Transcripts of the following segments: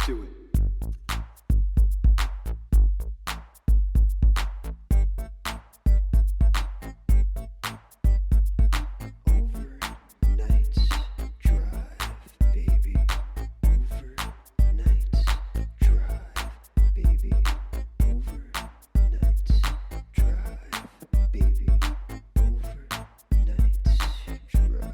Do it. Overnight drive, baby. Overnight drive, baby. Overnight drive, baby. Overnight drive.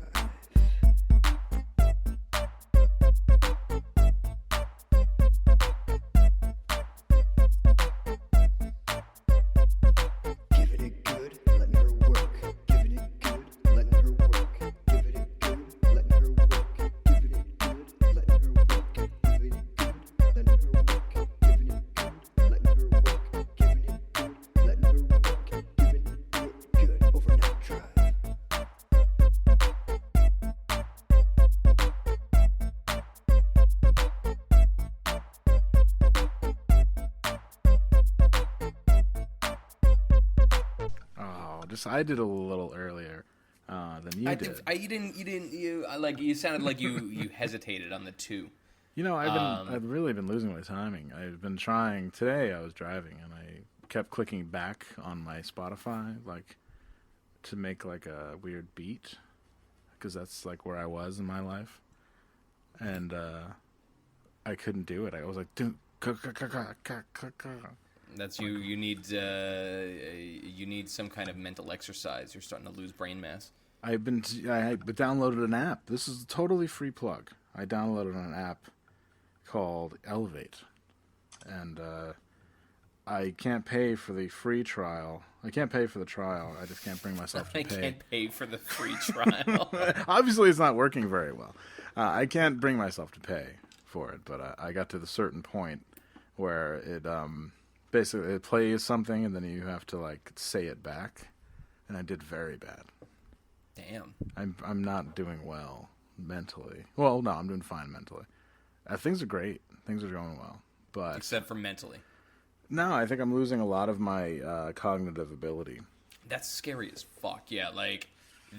Giving it good, letting her work. Giving it good, letting her work. Giving it good, letting her work. Giving it good, letting her work. Giving it good, letting her work. Giving it good, letting her work. Giving it good, letting her work. Giving it good, overnight drive. I did a little earlier than you did. You sounded like you hesitated on the two. You know, I've really been losing my timing. I've been trying. Today I was driving and I kept clicking back on my Spotify, like, to make like a weird beat, because that's like where I was in my life, and I couldn't do it. I was like, That's you. You need some kind of mental exercise. You're starting to lose brain mass. I downloaded an app. This is a totally free plug. I downloaded an app called Elevate, and I can't pay for the free trial. I can't pay for the trial. I just can't bring myself to pay. I can't pay for the free trial. Obviously, it's not working very well. I can't bring myself to pay for it, but I got to the certain point where it basically it plays something, and then you have to like say it back, and I did very bad. Damn. I'm not doing well mentally. Well, no, I'm doing fine mentally. Things are great. Things are going well, but Except for mentally. no, I think I'm losing a lot of my cognitive ability. That's scary as fuck. Yeah, like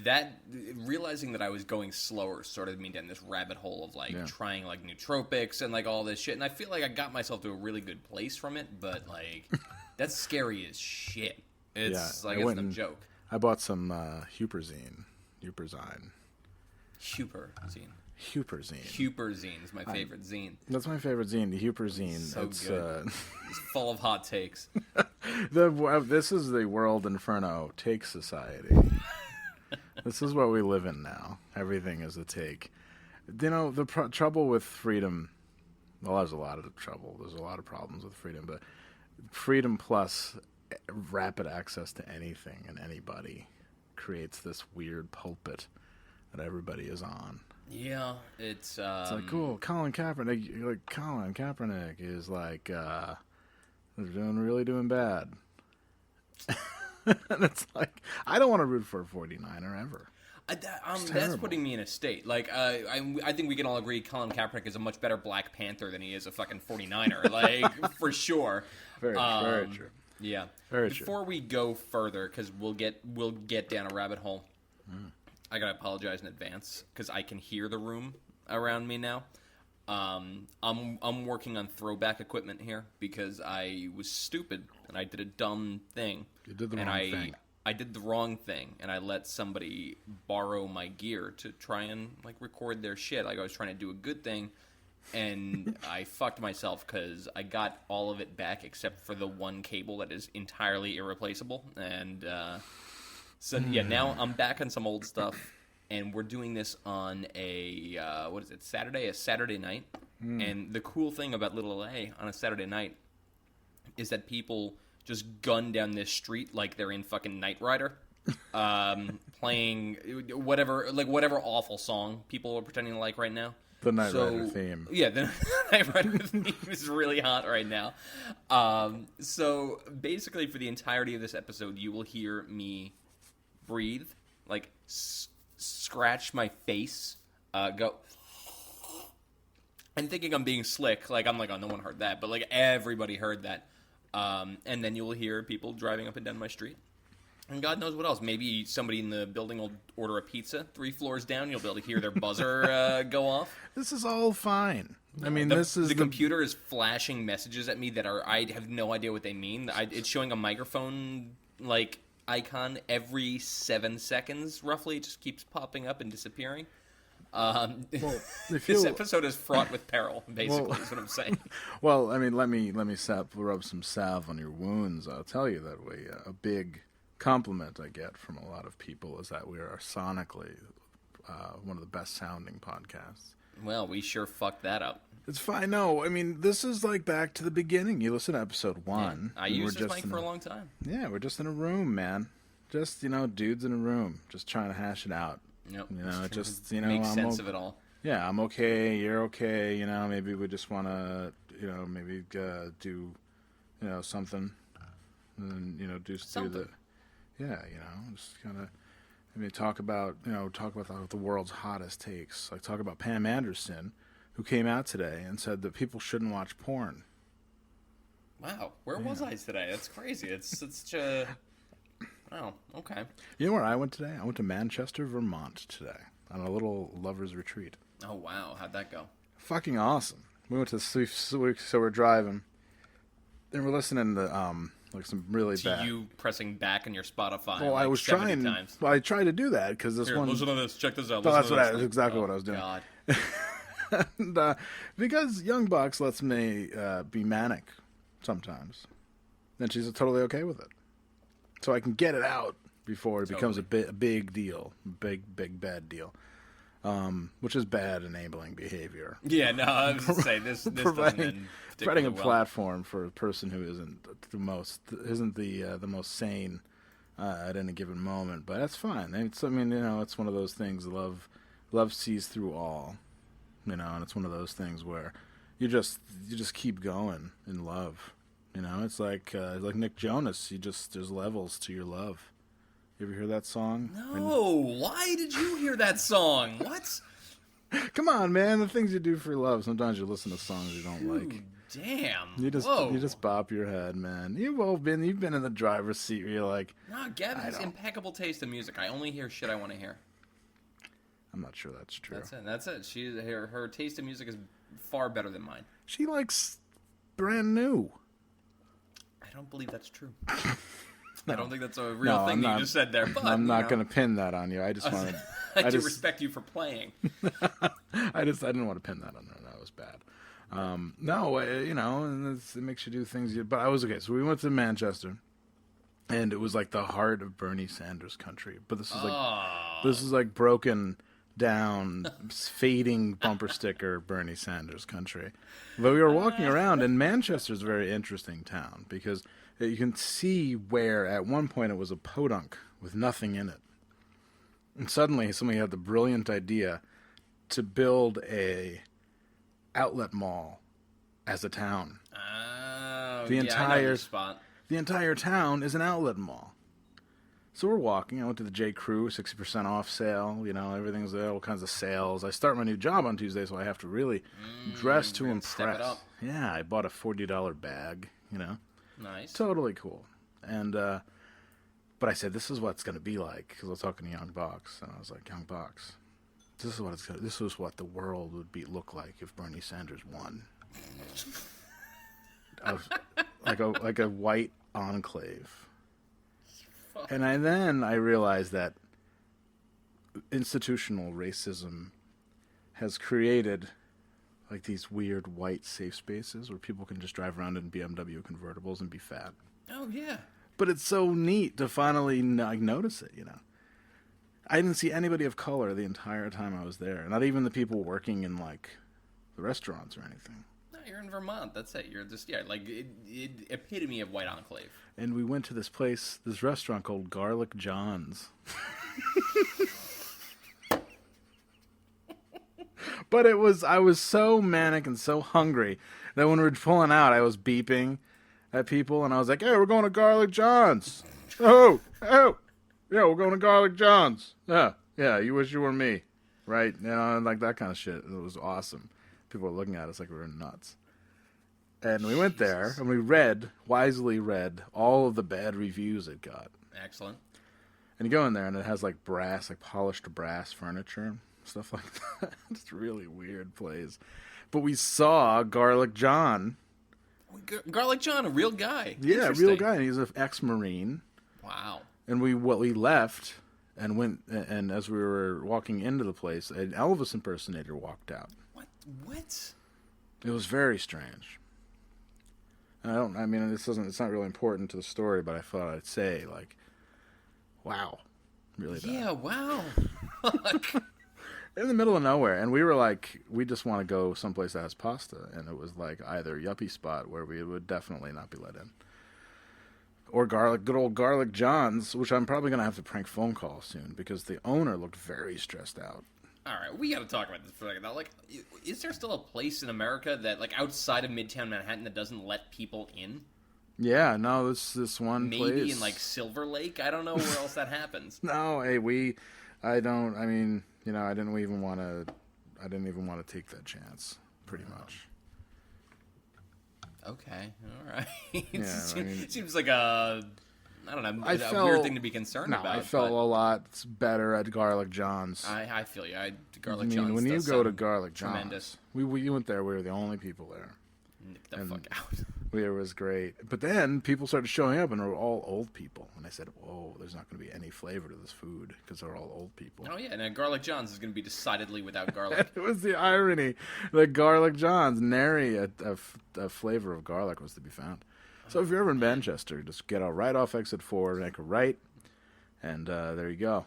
that. Realizing that I was going slower started me down this rabbit hole of like trying like nootropics and like all this shit. And I feel like I got myself to a really good place from it, but like that's scary as shit. It's like it's no joke. I bought some Huperzine. Huperzine. Huperzine. Huperzine is my favorite zine. That's my favorite zine, the Huperzine. So good. It's full of hot takes. This is the World Inferno Take Society. This is what we live in now. Everything is a take. You know, the trouble with freedom, well, there's a lot of trouble. There's a lot of problems with freedom, but freedom plus rapid access to anything and anybody creates this weird pulpit that everybody is on. Yeah, it's like, cool, Colin Kaepernick is like, they're really doing bad. And it's like, I don't want to root for a 49er ever. That's putting me in a state. Like, I think we can all agree Colin Kaepernick is a much better Black Panther than he is a fucking 49er. Like, for sure. Very true. Yeah. Very true. Before we go further, because we'll get down a rabbit hole, I gotta apologize in advance, because I can hear the room around me now. I'm working on throwback equipment here, because I was stupid, and I did a dumb thing. You did the wrong thing. I did the wrong thing, and I let somebody borrow my gear to try and like record their shit. Like I was trying to do a good thing, and I fucked myself because I got all of it back except for the one cable that is entirely irreplaceable. And so yeah, now I'm back on some old stuff, and we're doing this on a Saturday night. And the cool thing about Little A on a Saturday night is that people just gun down this street like they're in fucking Knight Rider, playing whatever awful song people are pretending to like right now. The Knight Rider theme. Yeah, the Knight Rider theme is really hot right now. So basically, for the entirety of this episode, you will hear me breathe, like scratch my face, go. And thinking I'm being slick, like I'm like, oh, no one heard that, but like everybody heard that. And then you will hear people driving up and down my street. And God knows what else. Maybe somebody in the building will order a pizza 3 floors down. You'll be able to hear their buzzer go off. This is all fine. I mean, the computer is flashing messages at me that I have no idea what they mean. It's showing a microphone like icon every 7 seconds, roughly. It just keeps popping up and disappearing. This episode is fraught with peril. Basically, is what I'm saying. Well, I mean, let me rub some salve on your wounds. I'll tell you that a big compliment I get from a lot of people is that we are sonically one of the best sounding podcasts. Well, we sure fucked that up. It's fine. No, I mean, this is like back to the beginning. You listen to episode 1. Yeah, I used this mic for a long time. Yeah, we're just in a room, man. Just, dudes in a room, just trying to hash it out. Yep. Just, make sense of it all. Yeah, I'm okay. You're okay. Maybe we just want to, maybe do, something, and then, just do the, just kind of. I mean, talk about the world's hottest takes. Like, talk about Pam Anderson, who came out today and said that people shouldn't watch porn. Wow, where was I today? That's crazy. It's such a... Oh, okay. You know where I went today? I went to Manchester, Vermont today on a little lover's retreat. Oh, wow. How'd that go? Fucking awesome. We went to so we're driving, and we're listening to some really bad. You pressing back on your Spotify. Well, I was trying. Times. Well, I tried to do that because this one. Listen to this. Check this out. That's exactly what I was doing. God. And, because Young Bucks lets me be manic sometimes, and she's totally okay with it. So I can get it out before it becomes a big deal, big bad deal, which is bad enabling behavior. Yeah, no, I was going to say this providing a platform for a person who isn't the most sane at any given moment. But that's fine. It's one of those things. Love sees through all, and it's one of those things where you just keep going in love. It's like Nick Jonas. There's levels to your love. You ever hear that song? No. Why did you hear that song? What? Come on, man. The things you do for love. Sometimes you listen to songs you don't like. Damn. You just bop your head, man. You've been in the driver's seat where you're like, no, Gab has impeccable taste in music. I only hear shit I want to hear. I'm not sure that's true. That's it. Her taste in music is far better than mine. She likes brand new. I don't believe that's true. No. I don't think that's a real thing that you just said there. But I'm not going to pin that on you. I just wanted. I do respect you for playing. I didn't want to pin that on her. That was bad. And it makes you do things. But I was okay. So we went to Manchester, and it was like the heart of Bernie Sanders country. But this is like broken down, fading bumper sticker Bernie Sanders country. But we were walking around, and Manchester's a very interesting town because you can see where at one point it was a podunk with nothing in it. And suddenly somebody had the brilliant idea to build a outlet mall as a town. Oh, the entire spot. The entire town is an outlet mall. So we're walking. I went to the J. Crew, 60% off sale. Everything's there, all kinds of sales. I start my new job on Tuesday, so I have to really dress to impress. Step it up. Yeah, I bought a $40 bag, Nice. Totally cool. And, but I said, this is what it's going to be like, because I was talking to Young Bucks, and I was like, Young Bucks, this is what the world would look like if Bernie Sanders won. like a white enclave. And I realized that institutional racism has created like these weird white safe spaces where people can just drive around in BMW convertibles and be fat. Oh, yeah. But it's so neat to finally notice it, I didn't see anybody of color the entire time I was there. Not even the people working in, like, the restaurants or anything. No, you're in Vermont. That's it. You're just, epitome of white enclave. And we went to this restaurant called Garlic John's. But I was so manic and so hungry that when we were pulling out, I was beeping at people, and I was like, hey, we're going to Garlic John's. Oh, yeah, we're going to Garlic John's. Yeah, you wish you were me, right? Like that kind of shit. It was awesome. People were looking at us like we were nuts. And we went there, and we wisely read all of the bad reviews it got. Excellent. And you go in there, and it has like polished brass furniture, stuff like that. It's a really weird place. but we saw Garlic John. Garlic John, a real guy. Yeah, a real guy. And he's an ex-Marine. Wow. And we left and went, and as we were walking into the place, an Elvis impersonator walked out. What? It was very strange. And it's not really important to the story, but I thought I'd say, like, wow. Really bad. Yeah, wow. In the middle of nowhere, and we were like, we just want to go someplace that has pasta, and it was like either yuppie spot where we would definitely not be let in, or good old Garlic John's, which I'm probably going to have to prank phone call soon because the owner looked very stressed out. All right, we got to talk about this for a second. Now, like, is there still a place in America that, like, outside of Midtown Manhattan that doesn't let people in? Yeah, no, this one Maybe place. Maybe in, like, Silver Lake? I don't know where else that happens. No, hey, I didn't even want to take that chance, pretty much. Okay, all right. Yeah, seems like a weird thing to be concerned about. I felt a lot better at Garlic John's. I feel you. Garlic John's. When you go to Garlic John's, tremendous. We went there. We were the only people there. Nick the fuck out. It was great. But then people started showing up, and they were all old people. And I said, whoa, there's not going to be any flavor to this food because they're all old people. Oh, yeah, and Garlic John's is going to be decidedly without garlic. It was the irony that Garlic John's, nary a flavor of garlic was to be found. So if you're ever in Manchester, just get out right off exit 4, make a right, and there you go.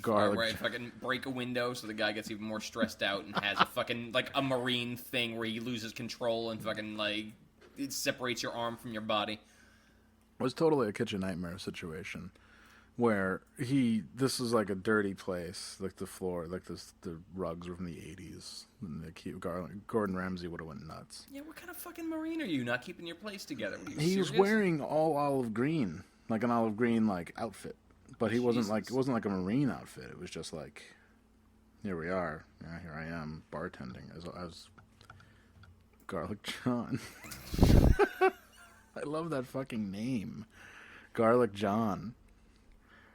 Garlic. Right, fucking break a window so the guy gets even more stressed out and has a fucking, like, a Marine thing where he loses control and fucking, like, it separates your arm from your body. It was totally a kitchen nightmare situation where this is like a dirty place, like the floor, like the rugs were from the 80s. And Gordon Ramsay would have went nuts. Yeah, what kind of fucking Marine are you not keeping your place together? He was wearing all olive green, like an olive green like outfit. But it wasn't like a Marine outfit. It was just like, here we are. Yeah, here I am bartending as Garlic John. I love that fucking name, Garlic John.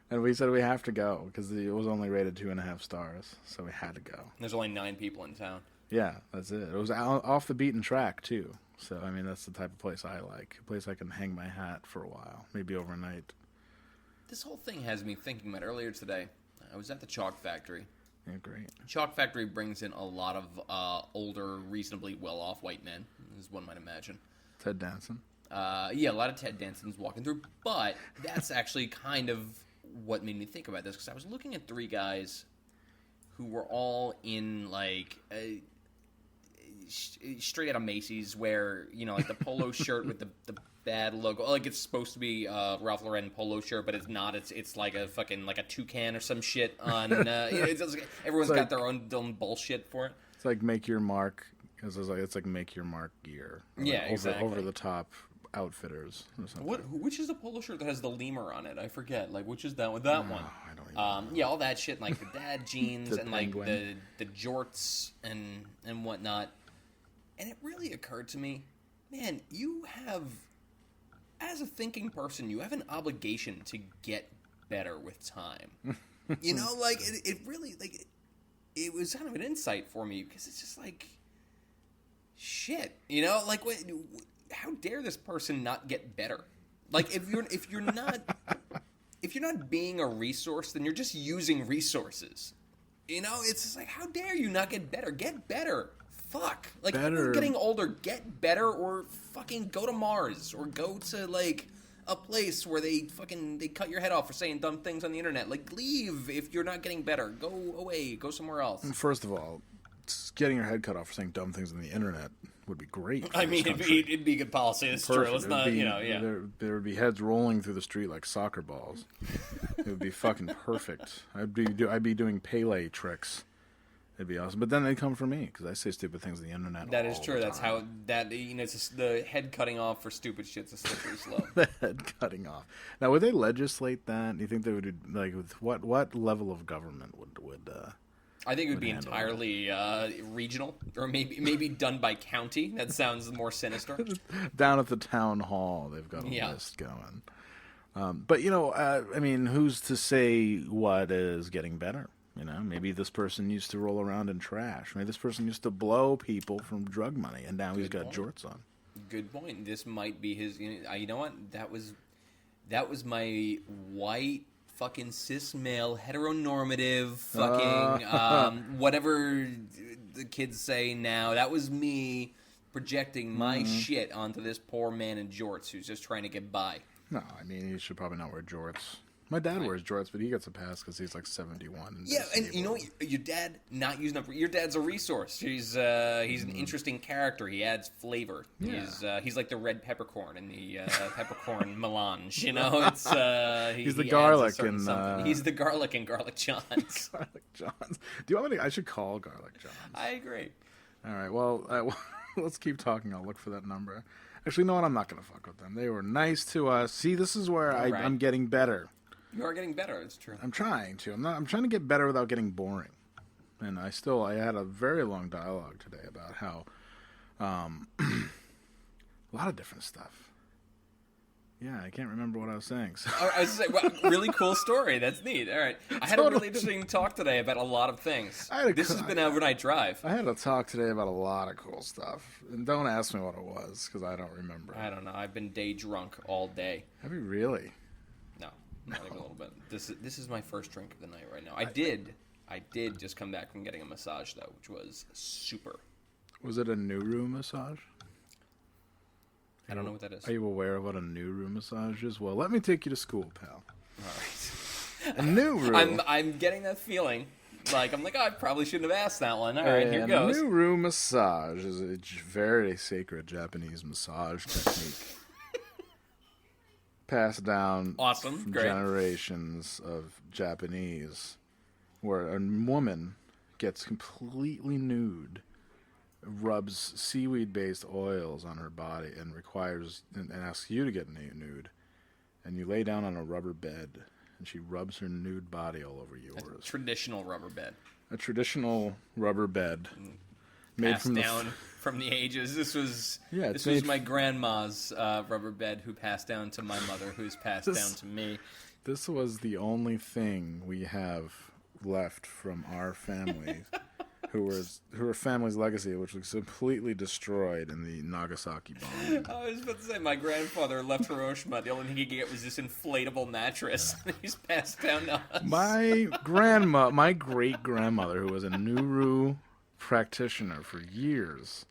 And we said we have to go because it was only rated 2.5 stars, so we had to go. There's only 9 people in town. Yeah, that's it. It was off the beaten track too. So I mean, that's the type of place I like. A place I can hang my hat for a while, maybe overnight. This whole thing has me thinking about earlier today. I was at the Chalk Factory. Yeah, great. Chalk Factory brings in a lot of older, reasonably well-off white men, as one might imagine. Ted Danson. Yeah, a lot of Ted Dansons walking through, but that's actually kind of what made me think about this, because I was looking at 3 guys who were all in, like, straight out of Macy's, where, you know, like the polo shirt with the bad logo. Like, it's supposed to be Ralph Lauren polo shirt, but it's not. It's like a fucking, like a toucan or some shit on, everyone's got their own bullshit for it. It's like Make Your Mark. It's like Make Your Mark gear. Yeah, exactly. Over the top outfitters or something. Which is the polo shirt that has the lemur on it? I forget. Like, which is that one? That one. I don't even know. Yeah, all that shit, like the dad jeans The and like penguin. the jorts and whatnot. And it really occurred to me, man, you have, as a thinking person, you have an obligation to get better with time. You know, like, it really, like, it was kind of an insight for me, because it's just like, shit, you know, like, how dare this person not get better? Like, if you're not being a resource, then you're just using resources. You know, it's just like, how dare you not get better? Get better. Fuck. Like, if you're getting older, get better, or fucking go to Mars, or go to, like, a place where they cut your head off for saying dumb things on the internet. Like, leave if you're not getting better. Go away. Go somewhere else. First of all, getting your head cut off for saying dumb things on the internet would be great. I mean, it'd be good policy. It's true. It's not, yeah. There would be heads rolling through the street like soccer balls. It would be fucking perfect. I'd be doing Pele tricks. It'd be awesome. But then they'd come for me because I say stupid things on the internet. That is true. That's how it's just the head cutting off for stupid shit's a slippery slope. The head cutting off. Now, would they legislate that? Do you think they would, like, with what level of government would I think it would be entirely regional, or maybe done by county. That sounds more sinister. Down at the town hall, they've got a list going. But, you know, I mean, who's to say what is getting better? You know, maybe this person used to roll around in trash. Maybe this person used to blow people from drug money, and now he's got jorts on. Good point. This might be his. You know what? That was my white fucking cis male heteronormative fucking whatever the kids say now. That was me projecting my shit onto this poor man in jorts who's just trying to get by. No, I mean, he should probably not wear jorts. My dad wears jorts, but he gets a pass because he's like 71. Yeah, and you know, your dad not using up. Your dad's a resource. He's an interesting character. He adds flavor. Yeah. He's like the red peppercorn in the peppercorn melange. You know, it's he's the he garlic adds something. He's the garlic in Garlic John's. Garlic John's. Do you want me to? I should call Garlic John's. I agree. All right. Well, let's keep talking. I'll look for that number. Actually, you know what? I'm not going to fuck with them. They were nice to us. See, this is where I'm getting better. You are getting better. It's true. I'm trying to. I'm trying to get better without getting boring. And I had a very long dialogue today about how a lot of different stuff. Yeah, I can't remember what I was saying. So. I was saying, well, really cool story. That's neat. All right. I had a really interesting talk today about a lot of things. This has been an overnight drive. I had a talk today about a lot of cool stuff. And don't ask me what it was, because I don't remember. I don't know. I've been day drunk all day. Have you really? No, not even a little bit. This is my first drink of the night right now. I did just come back from getting a massage, though, which was super. Was it a Nuru massage? I don't know what that is. Are you aware of what a Nuru massage is? Well, let me take you to school, pal. All right. A Nuru. I'm getting that feeling. I'm like, oh, I probably shouldn't have asked that one. All right, here goes. Nuru massage is a very sacred Japanese massage technique. Passed down from generations of Japanese, where a woman gets completely nude, rubs seaweed-based oils on her body, and asks you to get nude, and you lay down on a rubber bed, and she rubs her nude body all over yours. A traditional rubber bed. A traditional rubber bed. Made from the ages. This was my grandma's rubber bed, who passed down to my mother, who's passed down to me. This was the only thing we have left from our family, her family's legacy, which was completely destroyed in the Nagasaki bomb. I was about to say, my grandfather left Hiroshima. The only thing he could get was this inflatable mattress. He's passed down to us. My great grandmother, who was a Nuru practitioner for years,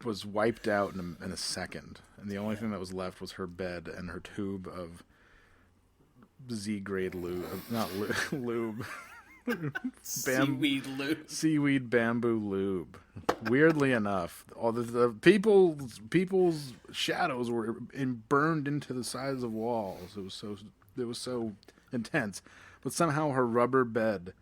was wiped out in a second, and the only thing that was left was her bed and her tube of Z-grade lube, lube. Seaweed lube. Seaweed bamboo lube. Weirdly enough, all the people's shadows were burned into the sides of walls. It was so intense, but somehow her rubber bed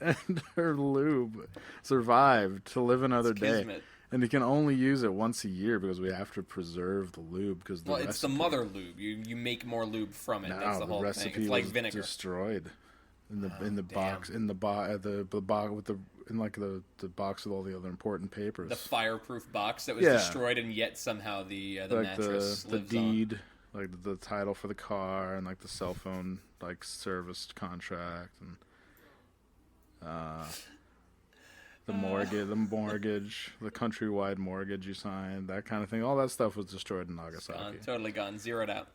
and her lube survived to live another day. And you can only use it once a year because we have to preserve the lube. It's the mother lube. You make more lube from it. No, that's the whole recipe thing. It's like was vinegar. Destroyed in the box the box with all the other important papers. The fireproof box that was destroyed, and yet somehow the mattress lives the deed, on. The title for the car, and the cell phone service contract, and the mortgage, the countrywide mortgage you signed, that kind of thing. All that stuff was destroyed in Nagasaki. Totally gone. Zeroed out.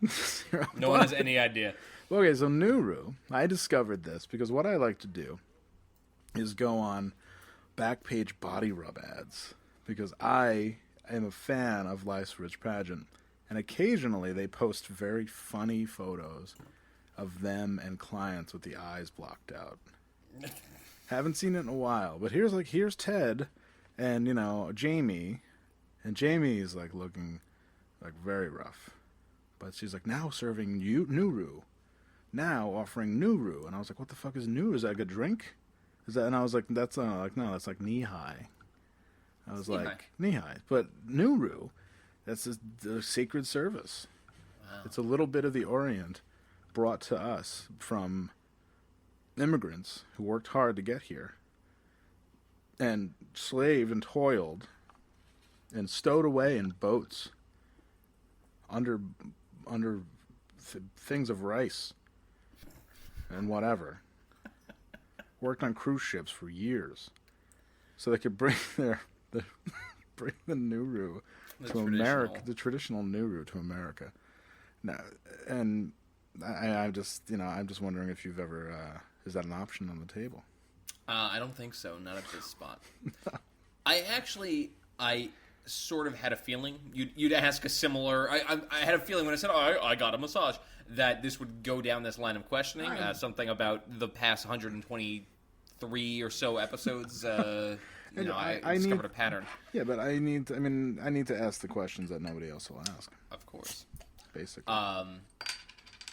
No one has any idea. Okay, so Nuru, I discovered this because what I like to do is go on Backpage body rub ads, because I am a fan of Life's Rich Pageant, and occasionally they post very funny photos of them and clients with the eyes blocked out. Haven't seen it in a while, but here's Ted and Jamie, and Jamie is looking very rough, but she's now serving Nuru, now offering Nuru, and I was like, what the fuck is Nuru? Is that a good drink? Is that? And I was like, no, that's knee high. I was knee high, but Nuru, that's the sacred service. Wow. It's a little bit of the Orient brought to us from immigrants who worked hard to get here and slaved and toiled and stowed away in boats under things of rice and whatever, worked on cruise ships for years, so they could bring bring the Nuru to America, the traditional Nuru to America. Now, and I'm just wondering if you've ever is that an option on the table? I don't think so. Not at this spot. I sort of had a feeling you'd ask a similar. I had a feeling when I said, I got a massage, that this would go down this line of questioning. Something about the past 123 or so episodes. I discovered a pattern. Yeah, but I need to ask the questions that nobody else will ask. Of course. Basically.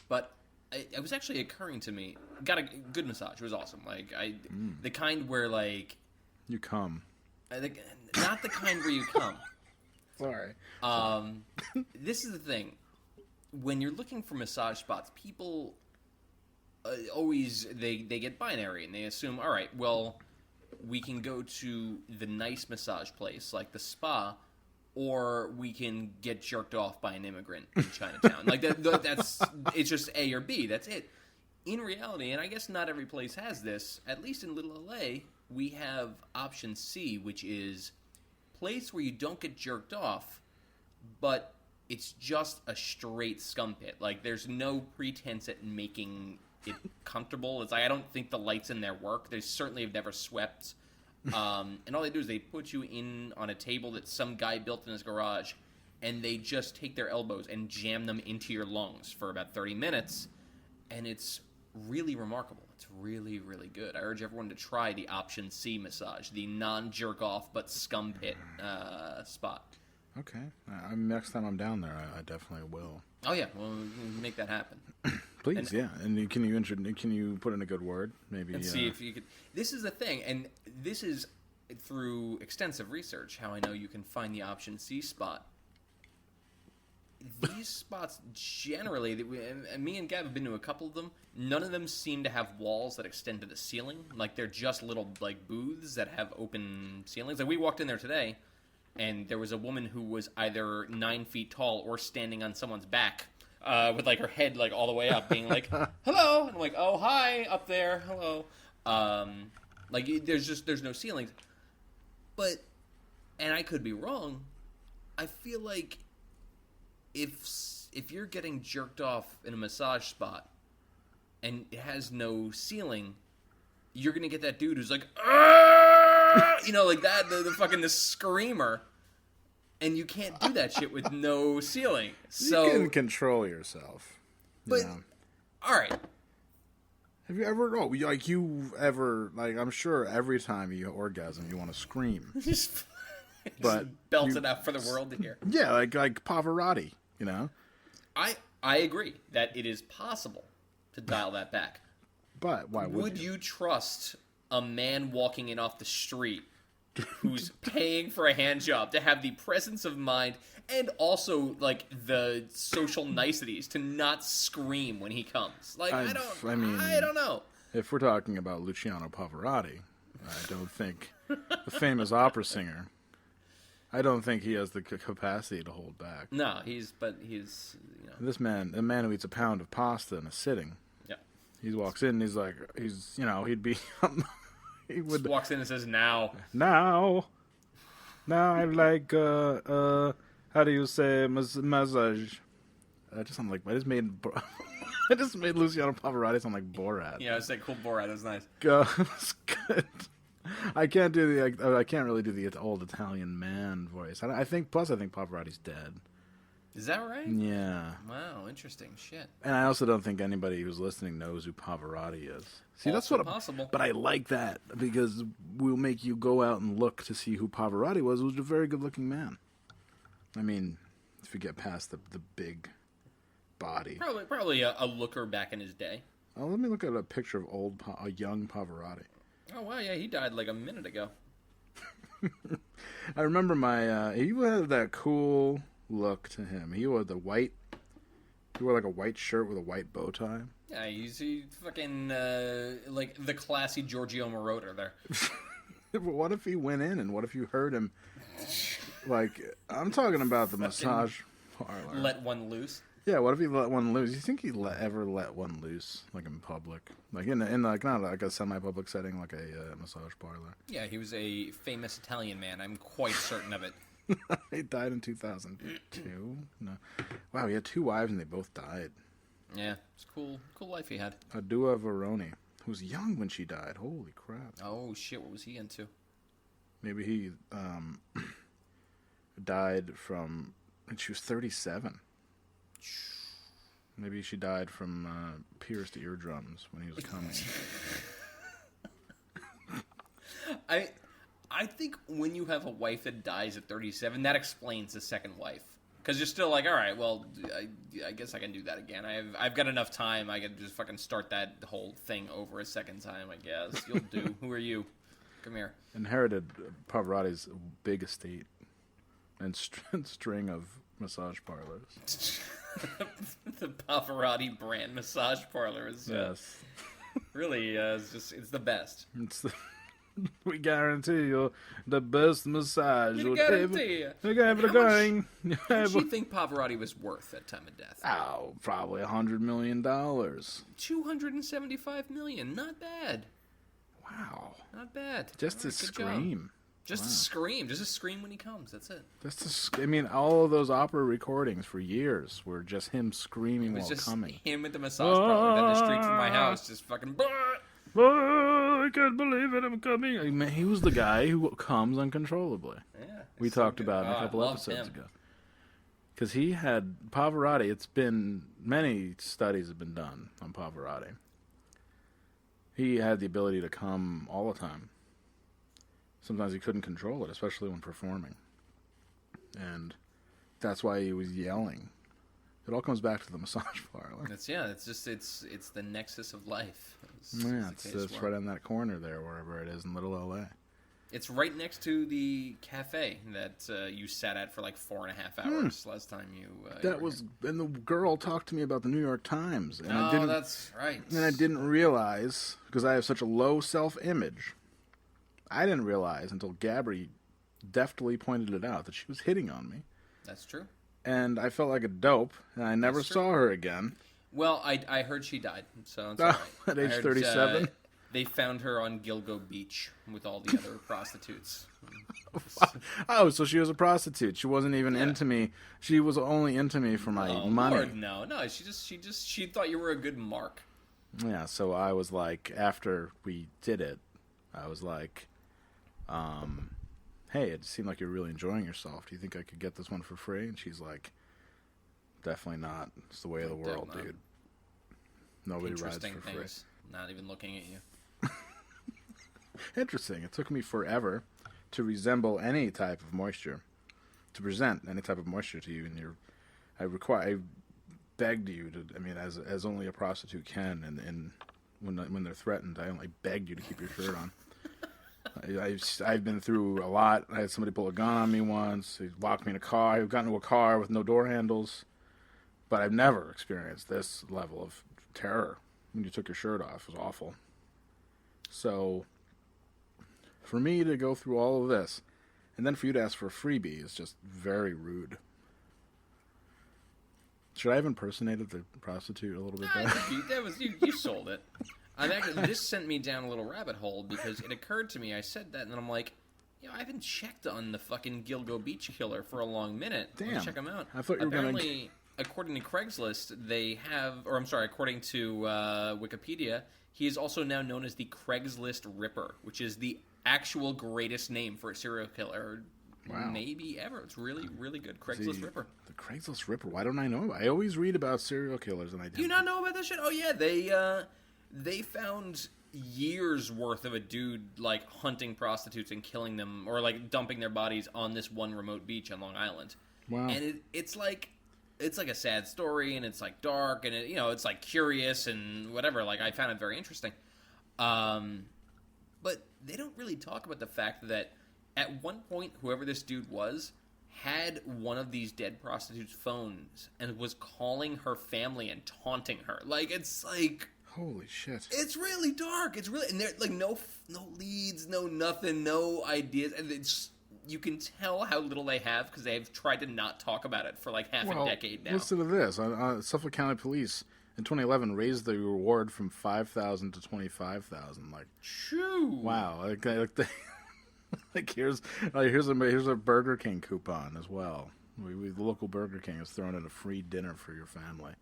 But it was actually occurring to me. Got a good massage. It was awesome. Like the kind where like you come. Not the kind where you come. Sorry. This is the thing. When you're looking for massage spots, people always they get binary and they assume, all right, well, we can go to the nice massage place like the spa, or we can get jerked off by an immigrant in Chinatown. Like that's it's just A or B. That's it. In reality, and I guess not every place has this. At least in Little LA, we have option C, which is place where you don't get jerked off, but it's just a straight scum pit. Like there's no pretense at making it comfortable. It's like I don't think the lights in there work. They certainly have never swept. And all they do is they put you in on a table that some guy built in his garage, and they just take their elbows and jam them into your lungs for about 30 minutes, and it's really remarkable. It's really, really good. I urge everyone to try the option C massage, the non-jerk-off but scum pit spot. Okay. Next time I'm down there, I definitely will. Oh, yeah. Well, make that happen. Please, yeah. And can you put in a good word? Maybe. And see if you could. This is the thing, and this is through extensive research how I know you can find the option C spot. These spots generally, and me and Gab have been to a couple of them. None of them seem to have walls that extend to the ceiling. Like they're just little like booths that have open ceilings. Like we walked in there today, and there was a woman who was either 9 feet tall or standing on someone's back. With like her head like all the way up, being like, "Hello," and I'm like, "Oh, hi, up there, hello." Like there's no ceilings, but, and I could be wrong. I feel like if you're getting jerked off in a massage spot and it has no ceiling, you're gonna get that dude who's like, like that, the fucking the screamer. And you can't do that shit with no ceiling. So you can control yourself. But, all right. Have you ever, I'm sure every time you orgasm, you want to scream. Just but belt it out for the world to hear. Yeah, like Pavarotti, you know? I agree that it is possible to dial that back. But why would you trust a man walking in off the street who's paying for a hand job to have the presence of mind and also like the social niceties to not scream when he comes? Like I don't know. If we're talking about Luciano Pavarotti, I don't think the famous opera singer, I don't think he has the capacity to hold back. No, he's this man, a man who eats a pound of pasta in a sitting. Yeah. He walks in and he'd be he would just walks in and says, Now I like how do you say massage? I just made Luciano Pavarotti sound like Borat. Yeah, I said cool Borat. That was nice. It's good. I can't really do the old Italian man voice. I think Pavarotti's dead. Is that right? Yeah. Wow, interesting shit. And I also don't think anybody who's listening knows who Pavarotti is. See, that's what possible. But I like that because we'll make you go out and look to see who Pavarotti was. He was a very good-looking man. I mean, if you get past the big body. Probably a looker back in his day. Oh, let me look at a picture of a young Pavarotti. Oh wow, yeah, he died like a minute ago. I remember he had that cool look to him. He wore like a white shirt with a white bow tie. Yeah, he's fucking like the classy Giorgio Moroder there. But what if he went in and what if you heard him? Like, I'm talking about the massage parlor. Let one loose. Yeah, what if he let one loose? You think he ever let one loose, like in public, like in like not like a semi-public setting, like a massage parlor? Yeah, he was a famous Italian man. I'm quite certain of it. He died in 2002. No, wow, he had 2 wives and they both died. Yeah, it's cool life he had. Adua Veroni, who was young when she died. Holy crap! Oh shit, what was he into? Maybe he died from when she was 37. Maybe she died from pierced eardrums when he was coming. I think when you have a wife that dies at 37, that explains the second wife. Because you're still like, all right, well, I guess I can do that again. I've got enough time. I can just fucking start that whole thing over a second time, I guess. You'll do. Who are you? Come here. Inherited Pavarotti's big estate and string of massage parlors. The Pavarotti brand massage parlor is Yes. really it's the best. We guarantee you the best massage. We guarantee you. We're ever How going. What do you think Pavarotti was worth at time of death? Oh, probably $100 million. $275 million. Not bad. Wow. Not bad. Just to All right, good scream. job. Just to scream. Just to scream when he comes. That's it. I mean, all of those opera recordings for years were just him screaming It was while just coming. him at the massage parlor down the street from my house, just fucking. Oh, I can't believe it, I'm coming. I mean, he was the guy who comes uncontrollably. Yeah, We talked about it a couple episodes ago. Because he had Pavarotti. It's been many studies have been done on Pavarotti. He had the ability to come all the time. Sometimes he couldn't control it, especially when performing. And that's why he was yelling. It all comes back to the massage parlor. It's the nexus of life. It's right on that corner there, wherever it is in Little LA. It's right next to the cafe that you sat at for like 4.5 hours last time you. And the girl talked to me about the New York Times. And that's right. And I didn't realize, because I have such a low self-image, I didn't realize until Gabri deftly pointed it out that she was hitting on me. That's true. And I felt like a dope, and I never saw her again. Well, I heard she died, so it's all right. At age 37? They found her on Gilgo Beach with all the other prostitutes. Oh, so she was a prostitute. She wasn't even into me. She was only into me for my money. Lord, no. She thought you were a good mark. Yeah, so I was like, after we did it, I was like, hey, it seemed like you're really enjoying yourself. Do you think I could get this one for free? And she's like, definitely not. It's the way of the world, dude. Nobody rides for free. Not even looking at you. Interesting. It took me forever to resemble any type of moisture, to present any type of moisture to you. And I begged you to. I mean, as only a prostitute can, and when they're threatened, I only begged you to keep your shirt on. I've been through a lot. I had somebody pull a gun on me once. He locked me in a car. I've gotten into a car with no door handles, but I've never experienced this level of terror. When you took your shirt off, it was awful. So, for me to go through all of this, and then for you to ask for a freebie is just very rude. Should I have impersonated the prostitute a little bit better? You sold it. This sent me down a little rabbit hole because it occurred to me. I said that, and then I'm like, I haven't checked on the fucking Gilgo Beach Killer for a long minute. Damn. Let's check him out. I thought you were Apparently, according to Craigslist, according to Wikipedia, he is also now known as the Craigslist Ripper, which is the actual greatest name for a serial killer maybe ever. It's really, really good. Craigslist Ripper. The Craigslist Ripper. Why don't I know about it? I always read about serial killers, and I didn't. Do you not know about that shit? Oh, yeah. They found years worth of a dude, like, hunting prostitutes and killing them, or, like, dumping their bodies on this one remote beach on Long Island. Wow. And it's like a sad story, and it's like dark, and it's like curious and whatever. Like, I found it very interesting. But they don't really talk about the fact that at one point, whoever this dude was had one of these dead prostitutes' phones and was calling her family and taunting her. Like, it's like, holy shit! It's really dark. It's really, and there like no leads, no nothing, no ideas, and it's you can tell how little they have because they've tried to not talk about it for like half a decade now. Listen to this. Suffolk County Police in 2011 raised the reward from $5,000 to $25,000. Like, Shoo! wow. Like here's a Burger King coupon as well. The local Burger King is throwing in a free dinner for your family.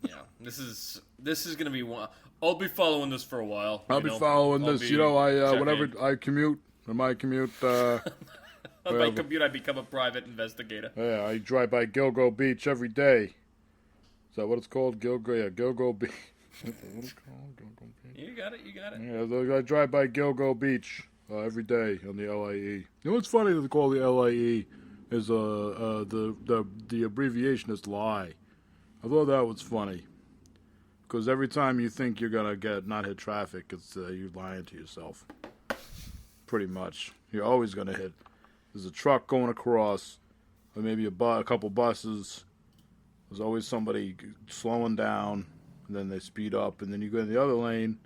Yeah, this is gonna be one. I'll be following this for a while. I'll be following this. Whenever I commute, I might commute. On my commute, I become a private investigator. Yeah, I drive by Gilgo Beach every day. Is that what it's called? Gilgo Beach. What is it called? Gilgo Beach. You got it. Yeah, I drive by Gilgo Beach every day on the LIE. You know what's funny to call the LIE is the abbreviation is lie. I thought that was funny. Because every time you think you're going to not hit traffic, it's you're lying to yourself. Pretty much. You're always going to hit. There's a truck going across, or maybe a couple buses. There's always somebody slowing down, and then they speed up, and then you go in the other lane.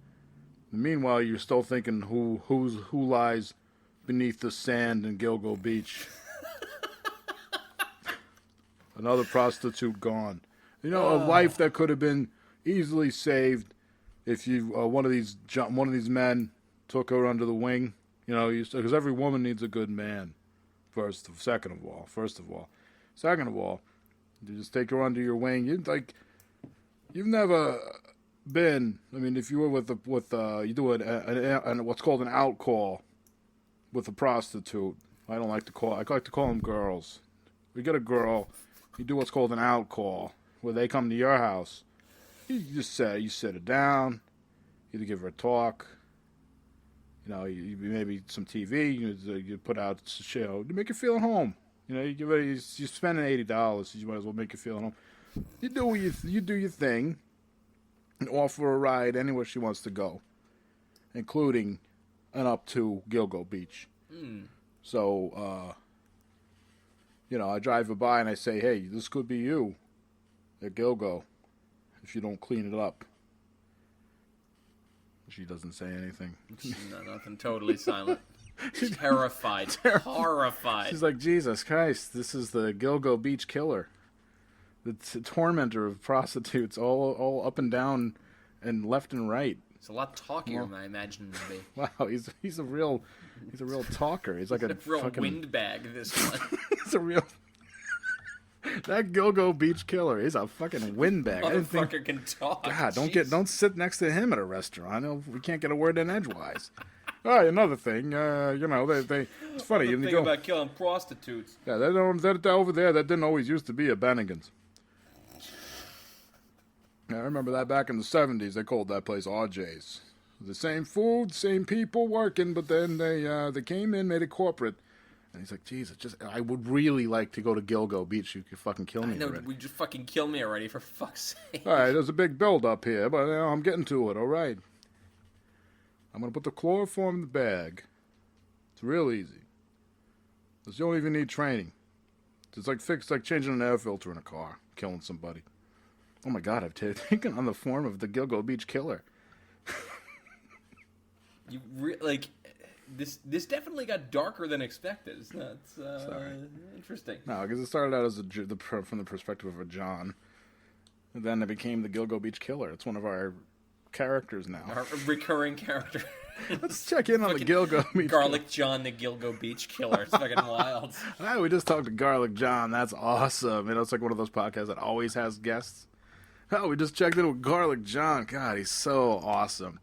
And meanwhile, you're still thinking who lies beneath the sand in Gilgo Beach. Another prostitute gone. You know, a life that could have been easily saved if you one of these men took her under the wing. You know, because every woman needs a good man. First of all, you just take her under your wing. You've never been. I mean, if you were you do what's called an out call with a prostitute. I like to call them girls. We get a girl. You do what's called an out call, where they come to your house. You just you sit her down, you give her a talk. You know, you maybe some TV. You put out a show to make her feel at home. You know, you're spending $80, so you might as well make her feel at home. You do your thing, and offer a ride anywhere she wants to go, including and up to Gilgo Beach. So, you know, I drive her by and I say, hey, this could be you at Gilgo if you don't clean it up. She doesn't say anything. No, nothing. Totally silent. Terrified. Horrified. She's like, Jesus Christ, this is the Gilgo Beach Killer. The tormentor of prostitutes all up and down and left and right. It's a lot talkier than I imagined him to be. Wow, he's a real talker. He's like a real fucking windbag, this one. He's a real... That Gilgo Beach Killer, he's a fucking windbag. Motherfucker can talk. God, don't sit next to him at a restaurant. We can't get a word in edgewise. All right, another thing, you know, it's funny. The thing about killing prostitutes. Yeah, that over there, that didn't always used to be a Bennigan's. Yeah, I remember that back in the 70s, they called that place RJ's. The same food, same people working, but then they came in, made it corporate. And he's like, Jesus, I would really like to go to Gilgo Beach. You could fucking kill me already. Would you fucking kill me already, for fuck's sake? All right, there's a big build up here, but I'm getting to it, all right? I'm going to put the chloroform in the bag. It's real easy. You don't even need training. It's like changing an air filter in a car, killing somebody. Oh my God, I've taken on the form of the Gilgo Beach Killer. This definitely got darker than expected. That's interesting. No, because it started out as from the perspective of a John, and then it became the Gilgo Beach Killer. It's one of our characters now. Our recurring character. Let's check in on the Gilgo Beach Garlic John, the Gilgo Beach Killer. It's fucking wild. Ah, we just talked to Garlic John. That's awesome. You know, it's like one of those podcasts that always has guests. Oh, we just checked in with Garlic John. God, he's so awesome.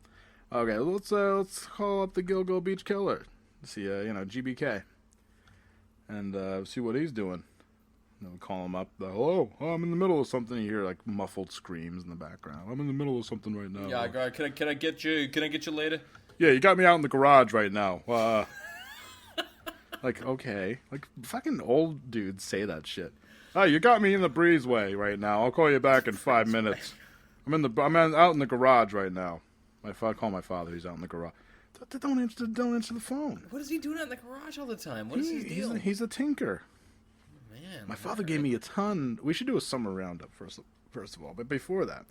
Okay, let's call up the Gilgo Beach Killer. See, GBK, and see what he's doing. And then we call him up. Hello, I'm in the middle of something. You hear like muffled screams in the background. I'm in the middle of something right now. Yeah, can I get you? Can I get you later? Yeah, you got me out in the garage right now. Like, okay, like fucking old dudes say that shit. Oh, you got me in the breezeway right now. I'll call you back in 5 minutes. I'm out in the garage right now. I call my father. He's out in the garage. Don't answer the phone. What is he doing out in the garage all the time? What is his deal? He's a tinker. Man, my father gave me a ton. We should do a summer roundup first of all. But before that,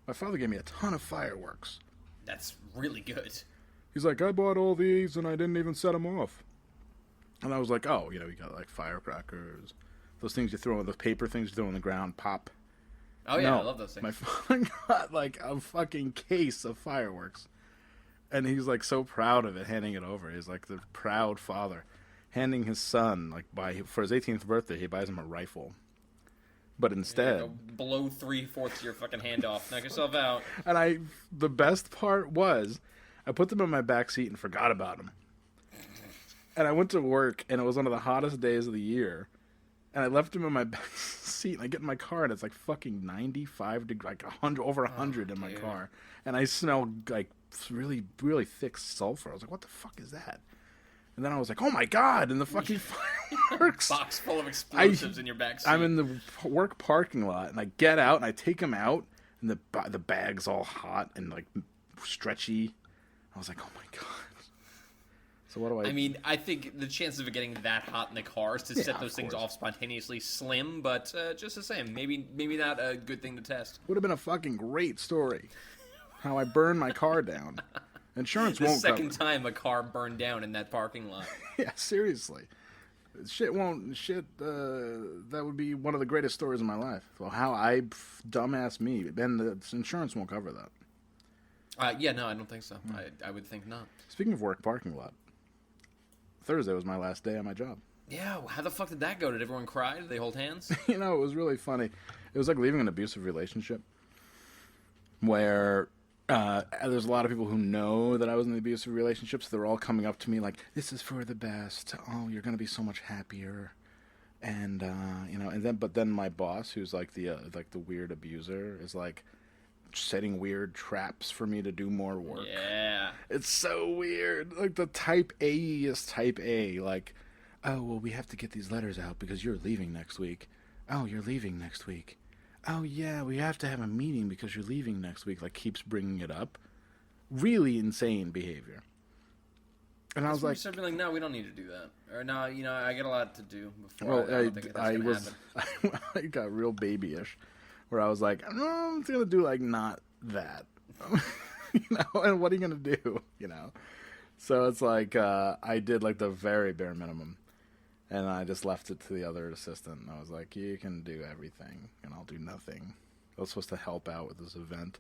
my father gave me a ton of fireworks. That's really good. He's like, I bought all these and I didn't even set them off. And I was like, oh, you got like firecrackers, those things you throw, the paper things you throw on the ground, pop. Oh yeah, No, I love those things. My father got like a fucking case of fireworks, and he's like so proud of it, handing it over. He's like the proud father, handing his son for his 18th birthday, he buys him a rifle. But instead, blow 3/4 of your fucking hand off, knock yourself out. and the best part was, I put them in my back seat and forgot about them. And I went to work, and it was one of the hottest days of the year. And I left them in my back seat, and I get in my car, and it's like fucking 95 degrees, like 100, over 100 in my car. And I smell like really, really thick sulfur. I was like, what the fuck is that? And then I was like, oh my God, and the fucking fireworks. Box full of explosives in your back seat. I'm in the work parking lot, and I get out, and I take them out, and the bag's all hot and like stretchy. I was like, oh my God. So what do I mean, I think the chances of it getting that hot in the cars to set those things off spontaneously slim, but just the same. Maybe not a good thing to test. Would have been a fucking great story. How I burned my car down. Insurance won't cover. The second time a car burned down in that parking lot. Yeah, seriously. That would be one of the greatest stories of my life. Well, how dumbass me. And the insurance won't cover that. Yeah, no, I don't think so. I would think not. Speaking of work parking lot, Thursday was my last day on my job. Yeah, how the fuck did that go? Did everyone cry? Did they hold hands? It was really funny. It was like leaving an abusive relationship where there's a lot of people who know that I was in an abusive relationship, so they're all coming up to me like, this is for the best. Oh, you're going to be so much happier. And, but then my boss, who's like the weird abuser, is like setting weird traps for me to do more work. Yeah. It's so weird. Like the type A is type A. Like, oh, well, we have to get these letters out because you're leaving next week. Oh, you're leaving next week. Oh, yeah, we have to have a meeting because you're leaving next week. Like, keeps bringing it up. Really insane behavior. And I was like... Start being like, no, we don't need to do that. Or, no, I get a lot to do before. Well, I got real babyish. Where I was like, no, I'm going to do, like, not that. And what are you going to do, So it's like, I did, like, the very bare minimum. And I just left it to the other assistant. And I was like, you can do everything, and I'll do nothing. I was supposed to help out with this event.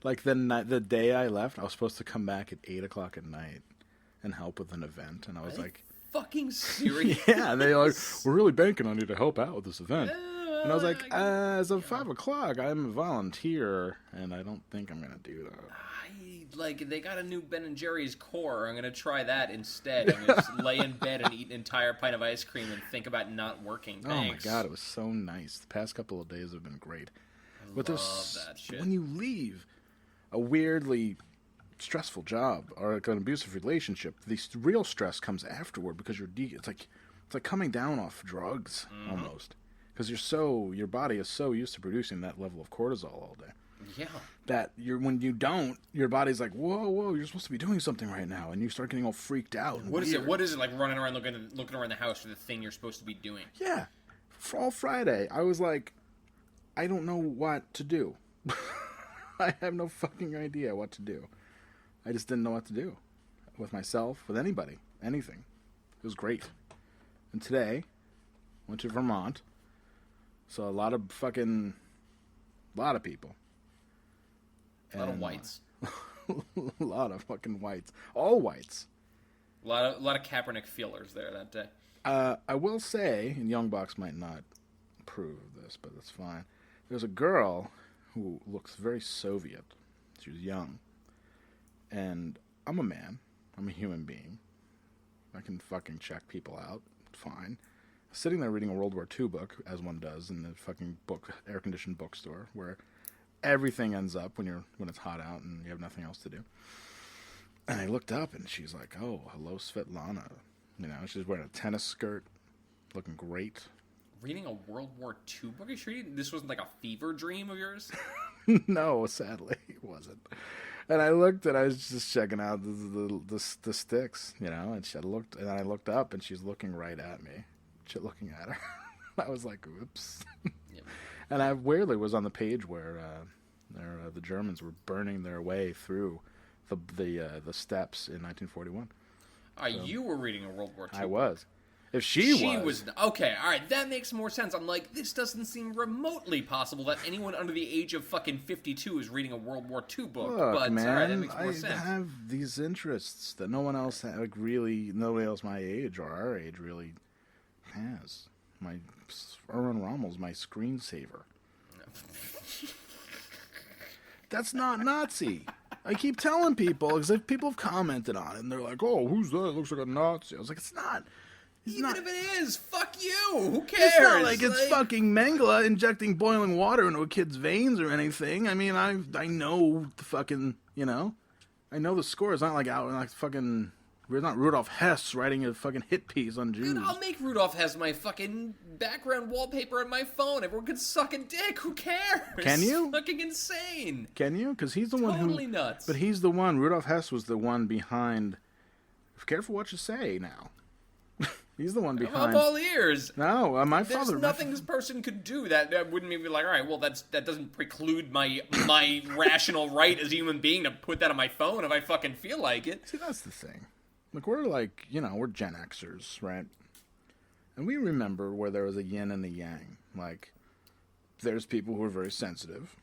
Like, the day I left, I was supposed to come back at 8 o'clock at night and help with an event. And I was like... fucking serious? Yeah, and they're like, we're really banking on you to help out with this event. And I was like, as of 5 o'clock, I'm a volunteer, and I don't think I'm going to do that. They got a new Ben & Jerry's core. I'm going to try that instead. I'm going to just lay in bed and eat an entire pint of ice cream and think about not working. Thanks. Oh, my God, it was so nice. The past couple of days have been great. But love that shit. When you leave a weirdly stressful job or like an abusive relationship, the real stress comes afterward because it's like coming down off drugs almost. Because your body is so used to producing that level of cortisol all day. Yeah. That when you don't, your body's like, whoa, you're supposed to be doing something right now, and you start getting all freaked out. What is it? What is it like running around looking around the house for the thing you're supposed to be doing? Yeah. For all Friday, I was like, I don't know what to do. I have no fucking idea what to do. I just didn't know what to do with myself, with anybody, anything. It was great. And today, went to Vermont. So a lot of people. A lot of whites. A lot of fucking whites. All whites. A lot of Kaepernick feelers there that day. I will say, and Young Bucks might not approve of this, but that's fine. There's a girl who looks very Soviet. She was young. And I'm a man. I'm a human being. I can fucking check people out. Fine. Sitting there reading a World War II book, as one does in the fucking air-conditioned bookstore, where everything ends up when it's hot out and you have nothing else to do. And I looked up, and she's like, oh, hello, Svetlana. She's wearing a tennis skirt, looking great. Reading a World War II book? Are you sure this wasn't like a fever dream of yours? No, sadly, it wasn't. And I looked, and I was just checking out the sticks, and I looked up, and she's looking right at me. Looking at her. I was like, oops. Yep. And I weirdly was on the page where the Germans were burning their way through the steppes in 1941. You were reading a World War II I was. If she was okay, all right, that makes more sense. I'm like, this doesn't seem remotely possible that anyone under the age of fucking 52 is reading a World War II book. Look, but man, all right, that makes more I sense. have these interests that no one else, nobody else my age or our age really has. My Erwin Rommel's my screensaver. That's not Nazi. I keep telling people, because people have commented on it, and they're like, "Oh, who's that? Looks like a Nazi." I was like, "It's not." Even if it is, fuck you. Who cares? It's not like it's fucking Mengele injecting boiling water into a kid's veins or anything. I mean, I know the fucking, I know the score. It's not like fucking. We're not Rudolf Hess writing a fucking hit piece on Jews. Dude, I'll make Rudolph Hess my fucking background wallpaper on my phone. Everyone can suck a dick. Who cares? Can you? It's fucking insane. Can you? Because he's the one who... Totally nuts. But he's the one... Rudolf Hess was the one behind... Careful what you say now. He's the one behind... I'm all ears. No, my There's father... nothing this person could do that wouldn't be like, all right, well, that doesn't preclude my rational right as a human being to put that on my phone if I fucking feel like it. See, that's the thing. Look, we're like, we're Gen Xers, right? And we remember where there was a yin and a yang. Like, there's people who are very sensitive,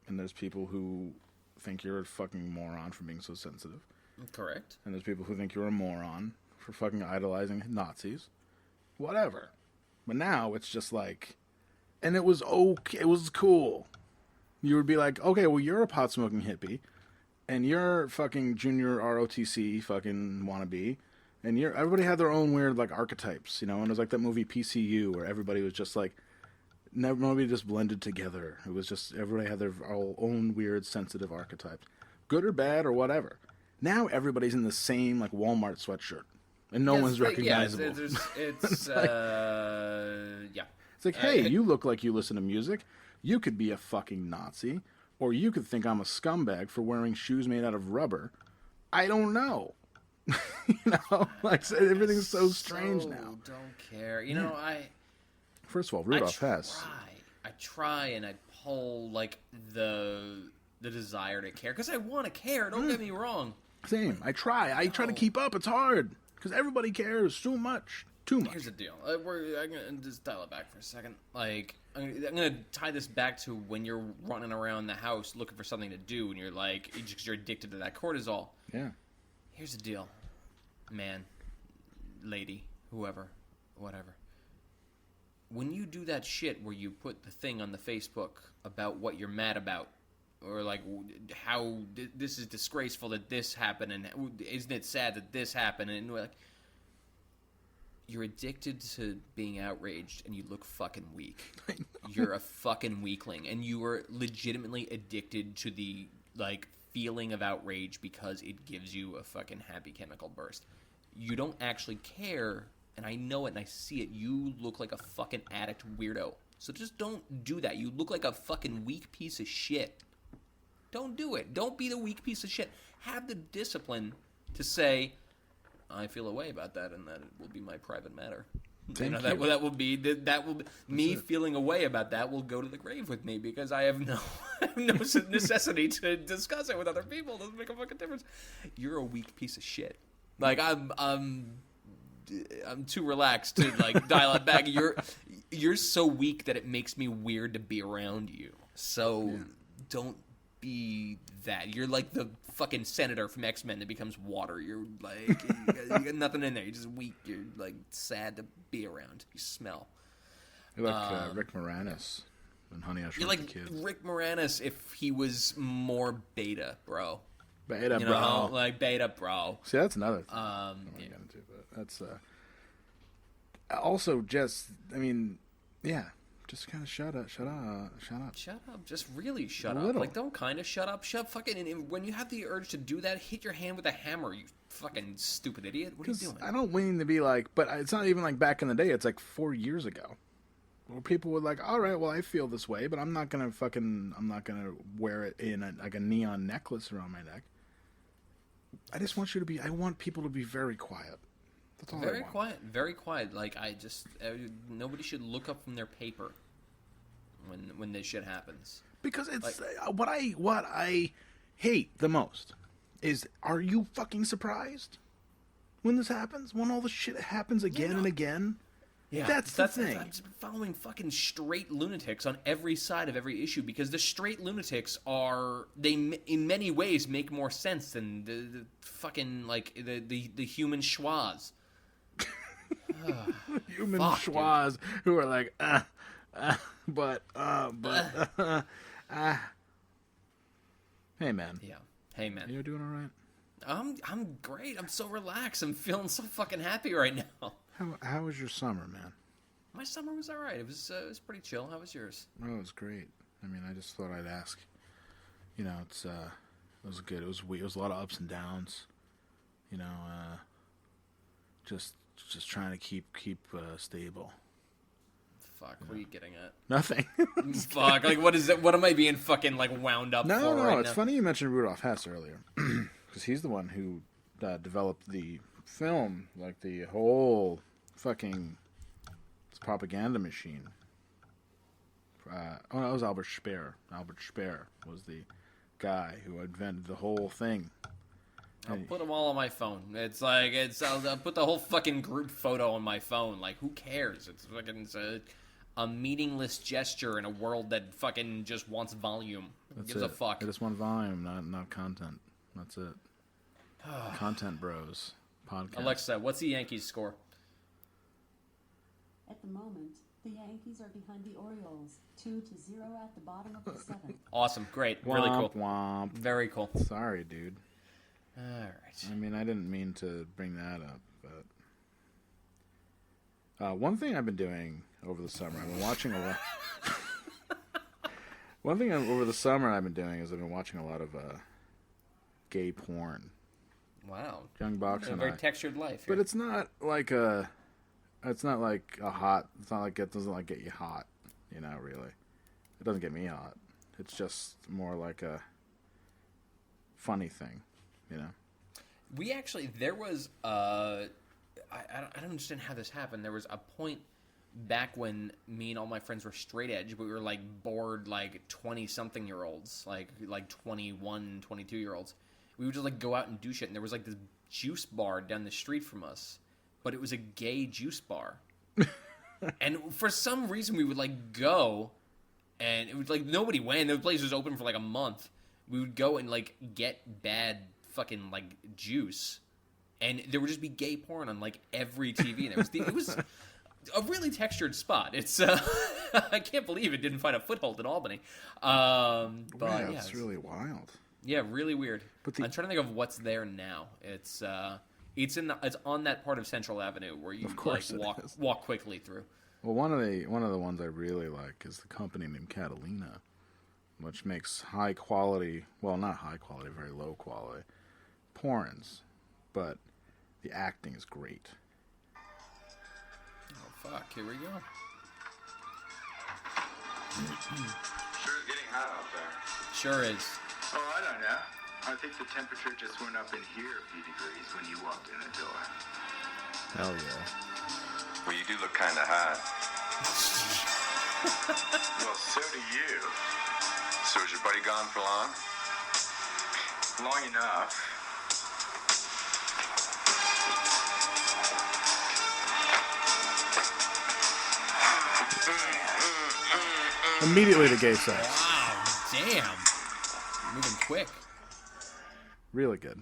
and there's people who think you're a fucking moron for being so sensitive. Correct. And there's people who think you're a moron for fucking idolizing Nazis. Whatever. But now it's just like... And it was okay. It was cool. You would be like, okay, well, you're a pot-smoking hippie. And you're fucking junior ROTC fucking wannabe. And everybody had their own weird, like, archetypes, And it was like that movie PCU where everybody was just like... Nobody just blended together. It was just... Everybody had their own weird, sensitive archetypes. Good or bad or whatever. Now everybody's in the same, like, Walmart sweatshirt. And no one's recognizable. Yeah, it's yeah. It's like, hey, you look like you listen to music. You could be a fucking Nazi. Or you could think I'm a scumbag for wearing shoes made out of rubber. I don't know. Like, everything's so strange now. Don't care. First of all, Rudolph Hess. I try and I pull, like, the desire to care. Because I want to care. Don't get me wrong. Same. I try to keep up. It's hard. Because everybody cares so much. Too much. Here's the deal. I'm going to just dial it back for a second. Like, I'm going to tie this back to when you're running around the house looking for something to do and you're like, because you're addicted to that cortisol. Yeah. Here's the deal. Man, lady, whoever, whatever. When you do that shit where you put the thing on the Facebook about what you're mad about, or like how this is disgraceful that this happened, and isn't it sad that this happened, and like, you're addicted to being outraged, and you look fucking weak. You're a fucking weakling, and you are legitimately addicted to the, like, feeling of outrage because it gives you a fucking happy chemical burst. You don't actually care, and I know it, and I see it. You look like a fucking addict weirdo. So just don't do that. You look like a fucking weak piece of shit. Don't do it. Don't be the weak piece of shit. Have the discipline to say, I feel a way about that, and that it will be my private matter. That will be me feeling a way about that will go to the grave with me because I have no necessity to discuss it with other people. It doesn't make a fucking difference. You're a weak piece of shit. Like I'm too relaxed to like dial it back. You're so weak that it makes me weird to be around you. So don't be that. You're like the fucking senator from X-Men that becomes water. You're like, you got nothing in there. You're just weak. You're like sad to be around. You smell. You're like Rick Moranis in Honey, I Shrunk You're like the Kids. Rick Moranis if he was more beta, bro. Beta, bro. Like beta, bro. See, that's another thing. Yeah. But that's also just, I mean, yeah. Just kind of shut up. Shut up. Just really shut up. Like, don't kind of shut up. Shut fucking... And when you have the urge to do that, hit your hand with a hammer, you fucking stupid idiot. What are you doing? I don't mean to be like... But it's not even like back in the day. It's like 4 years ago. Where people were like, all right, well, I feel this way, but I'm not going to wear it in like a neon necklace around my neck. I just want you to be... I want people to be very quiet. That's all I want. Very quiet. Like, nobody should look up from their paper when this shit happens. Because it's what I hate the most is, are you fucking surprised? when this happens? When all the shit happens again and again? Yeah, That's the thing. I'm just following fucking straight lunatics on every side of every issue because the straight lunatics in many ways make more sense than the fucking like the human schwas. Human Fuck, schwas who are like, Hey, man. Yeah. Hey, man. You doing all right? I'm great. I'm so relaxed. I'm feeling so fucking happy right now. How was your summer, man? My summer was all right. It was pretty chill. How was yours? Oh, it was great. I mean, I just thought I'd ask. You know, it was good. It was a lot of ups and downs. You know, just trying to keep stable. Fuck, what are you getting at? Nothing. Fuck, like what is it? What am I being fucking like wound up for right it's now? funny you mentioned Rudolph Hess earlier, because he's the one who developed the film, like the whole fucking propaganda machine. That was Albert Speer. Albert Speer was the guy who invented the whole thing. I'll put them all on my phone. I'll put the whole fucking group photo on my phone. Like, who cares? It's a meaningless gesture in a world that fucking just wants volume. Gives a fuck. I just want volume, not content. That's it. Content Bros podcast. Alexa, what's the Yankees score? At the moment, the Yankees are behind the Orioles, 2-0 at the bottom of the seventh. Awesome, great, really cool. Womp. Very cool. Sorry, dude. All right. I mean, I didn't mean to bring that up, but one thing I've been doing over the summer, I've been watching a lot. One thing over the summer I've been doing is I've been watching a lot of gay porn. Wow. Young Box and a very I. textured life. But it's not like a hot. It's not like it doesn't like get you hot. You know, really, it doesn't get me hot. It's just more like a funny thing. You know. We actually, there was, I don't understand how this happened. There was a point back when me and all my friends were straight edge, but we were like bored, like 20-something-year-olds, like 21, 22-year-olds. We would just like go out and do shit, and there was like this juice bar down the street from us, but it was a gay juice bar. And for some reason we would like go, and it was like nobody went. The place was open for like a month. We would go and like get bad fucking like juice, and there would just be gay porn on like every TV. And it was a really textured spot. It's I can't believe it didn't find a foothold in Albany. But yeah, it's really wild. Yeah, really weird. But I'm trying to think of what's there now. It's on that part of Central Avenue where you like walk quickly through. Well, one of the ones I really like is the company named Catalina, which makes high quality, well, not high quality, very low quality porns, but the acting is great. Oh fuck! Here we go. Sure is getting hot out there. Sure is. Oh, I don't know. I think the temperature just went up in here a few degrees when you walked in the door. Hell yeah. Well, you do look kind of hot. Well, so do you. So is your buddy gone for long? Long enough. Immediately to gay sex. Wow! Damn. Moving quick. Really good.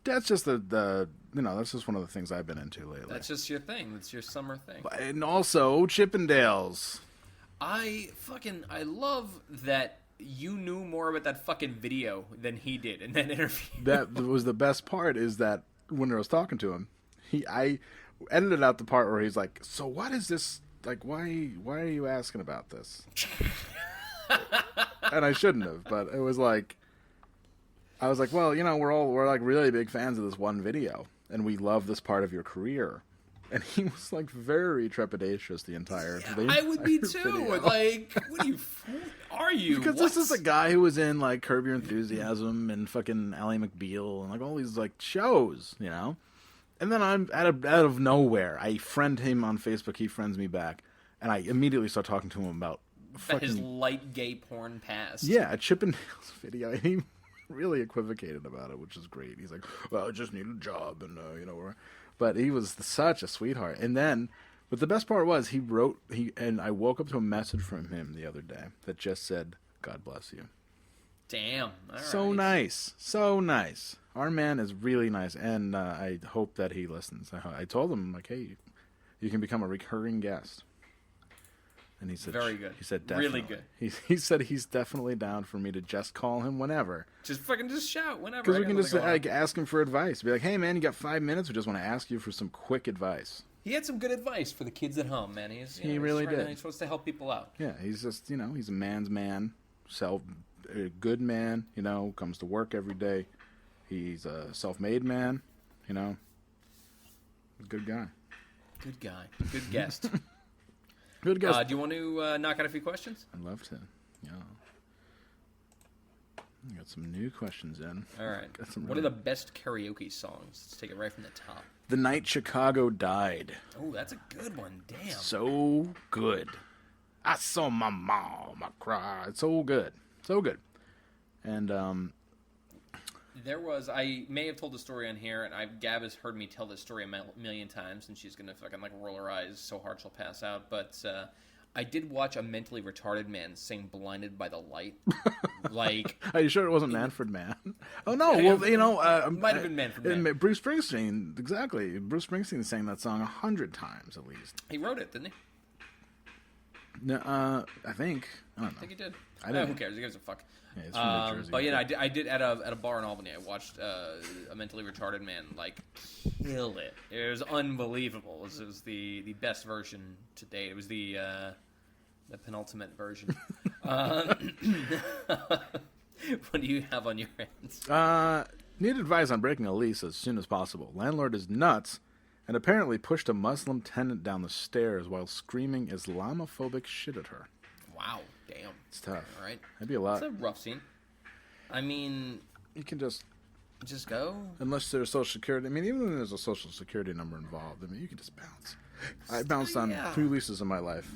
That's just that's just one of the things I've been into lately. That's just your thing. That's your summer thing. And also Chippendales. I love that you knew more about that fucking video than he did in that interview. That was the best part, is that when I was talking to him, I edited out the part where he's like, "So what is this? Like, why are you asking about this?" And I shouldn't have, but it was like, I was like, well, you know, we're like really big fans of this one video, and we love this part of your career. And he was like very trepidatious the entire. I would be too. Video. Like, are you? Because this is a guy who was in like Curb Your Enthusiasm and fucking Ally McBeal and like all these like shows, you know. And then I'm out of nowhere, I friend him on Facebook. He friends me back, and I immediately start talking to him about his light gay porn past. Yeah, a Chippendales video. really equivocated about it, which is great. He's like, well, I just need a job, and but he was such a sweetheart. And then, but the best part was and I woke up to a message from him the other day that just said, "God bless you." Damn. All So right. nice. So nice. Our man is really nice, and I hope that he listens. I told him, like, hey, you can become a recurring guest. And he said, Very good. He said, definitely. Really good. He said he's definitely down for me to just call him whenever. Just shout whenever. Because I we got can just nothing going on. like ask him for advice. Be like, hey, man, you got 5 minutes? We just want to ask you for some quick advice. He had some good advice for the kids at home, man. He really did. He's supposed to help people out. Yeah, he's just, he's a man's man, a good man, comes to work every day. He's a self-made man, good guy. Good guy. Good guest. Good guy. Do you want to knock out a few questions? I'd love to. Yeah. I got some new questions in. All right. Got some What are the best karaoke songs? Let's take it right from the top. The Night Chicago Died. Oh, that's a good one. Damn. So good. I saw my mom. I cried. So good. So good. And, I may have told the story on here, and Gab has heard me tell this story a million times, and she's going to fucking roll her eyes so hard she'll pass out, but I did watch a mentally retarded man sing Blinded by the Light. Are you sure it wasn't Manfred Mann? Oh, no. Might have been Manfred Mann. Bruce Springsteen, exactly. Bruce Springsteen sang that song 100 times at least. He wrote it, didn't he? No, I think. I don't know. I think he did. I didn't. Who cares? He gives a fuck. Yeah, it's from New Jersey. But yeah, I did at a bar in Albany. I watched a mentally retarded man kill it. It was unbelievable. It was the best version to date. It was the penultimate version. What do you have on your hands? Need advice on breaking a lease as soon as possible. Landlord is nuts and apparently pushed a Muslim tenant down the stairs while screaming Islamophobic shit at her. Wow, damn. It's tough. All right. That'd be a lot. It's a rough scene. I mean, You can just go. unless there's social security. I mean, even when there's a social security number involved, I mean, you can just bounce. I bounced on 2 leases in my life.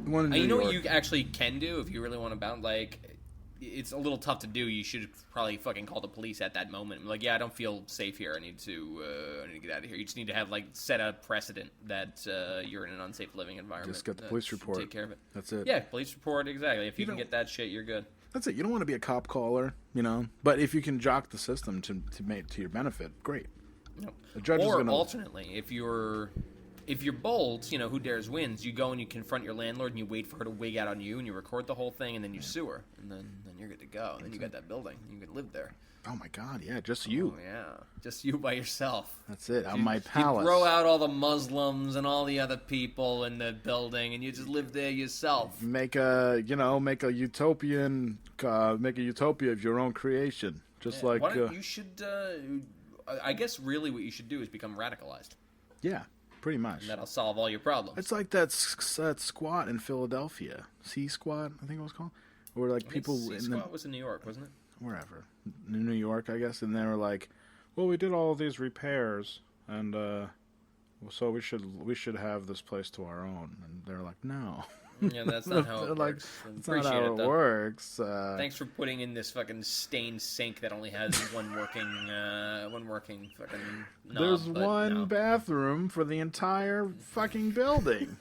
One in New You know York. what you actually can do if you really want to bounce? It's a little tough to do. You should probably fucking call the police at that moment. Yeah, I don't feel safe here. I need to get out of here. You just need to have set a precedent that you're in an unsafe living environment. Just get the police report. Take care of it. That's it. Yeah, police report, exactly. If you can don't- get that shit, you're good. That's it. You don't want to be a cop caller, But if you can jock the system to make to your benefit, great. No. The judge is Or gonna. alternately, if you're bold, who dares wins. You go and you confront your landlord and you wait for her to wig out on you and you record the whole thing and then you sue her and then you're good to go. And then you got that building. You can live there. Oh my God! Yeah, just you. Oh yeah, just you by yourself. That's it. On You- my palace. You throw out all the Muslims and all the other people in the building, and you just live there yourself. Make a utopia of your own creation, just Why don't you should. I guess really what you should do is become radicalized. yeah, pretty much. And that'll solve all your problems. It's like that squat in Philadelphia, C Squad, I think it was called, where people C-Squad was in New York, wasn't it? wherever, in New York, I guess, and they were like, well, we did all of these repairs, and so we should have this place to our own, and they're like, no. Yeah, that's not how it Like, works. that's not Appreciate how it, it though. works. Thanks for putting in this fucking stained sink that only has one working fucking knob. There's but one no. bathroom for the entire fucking building.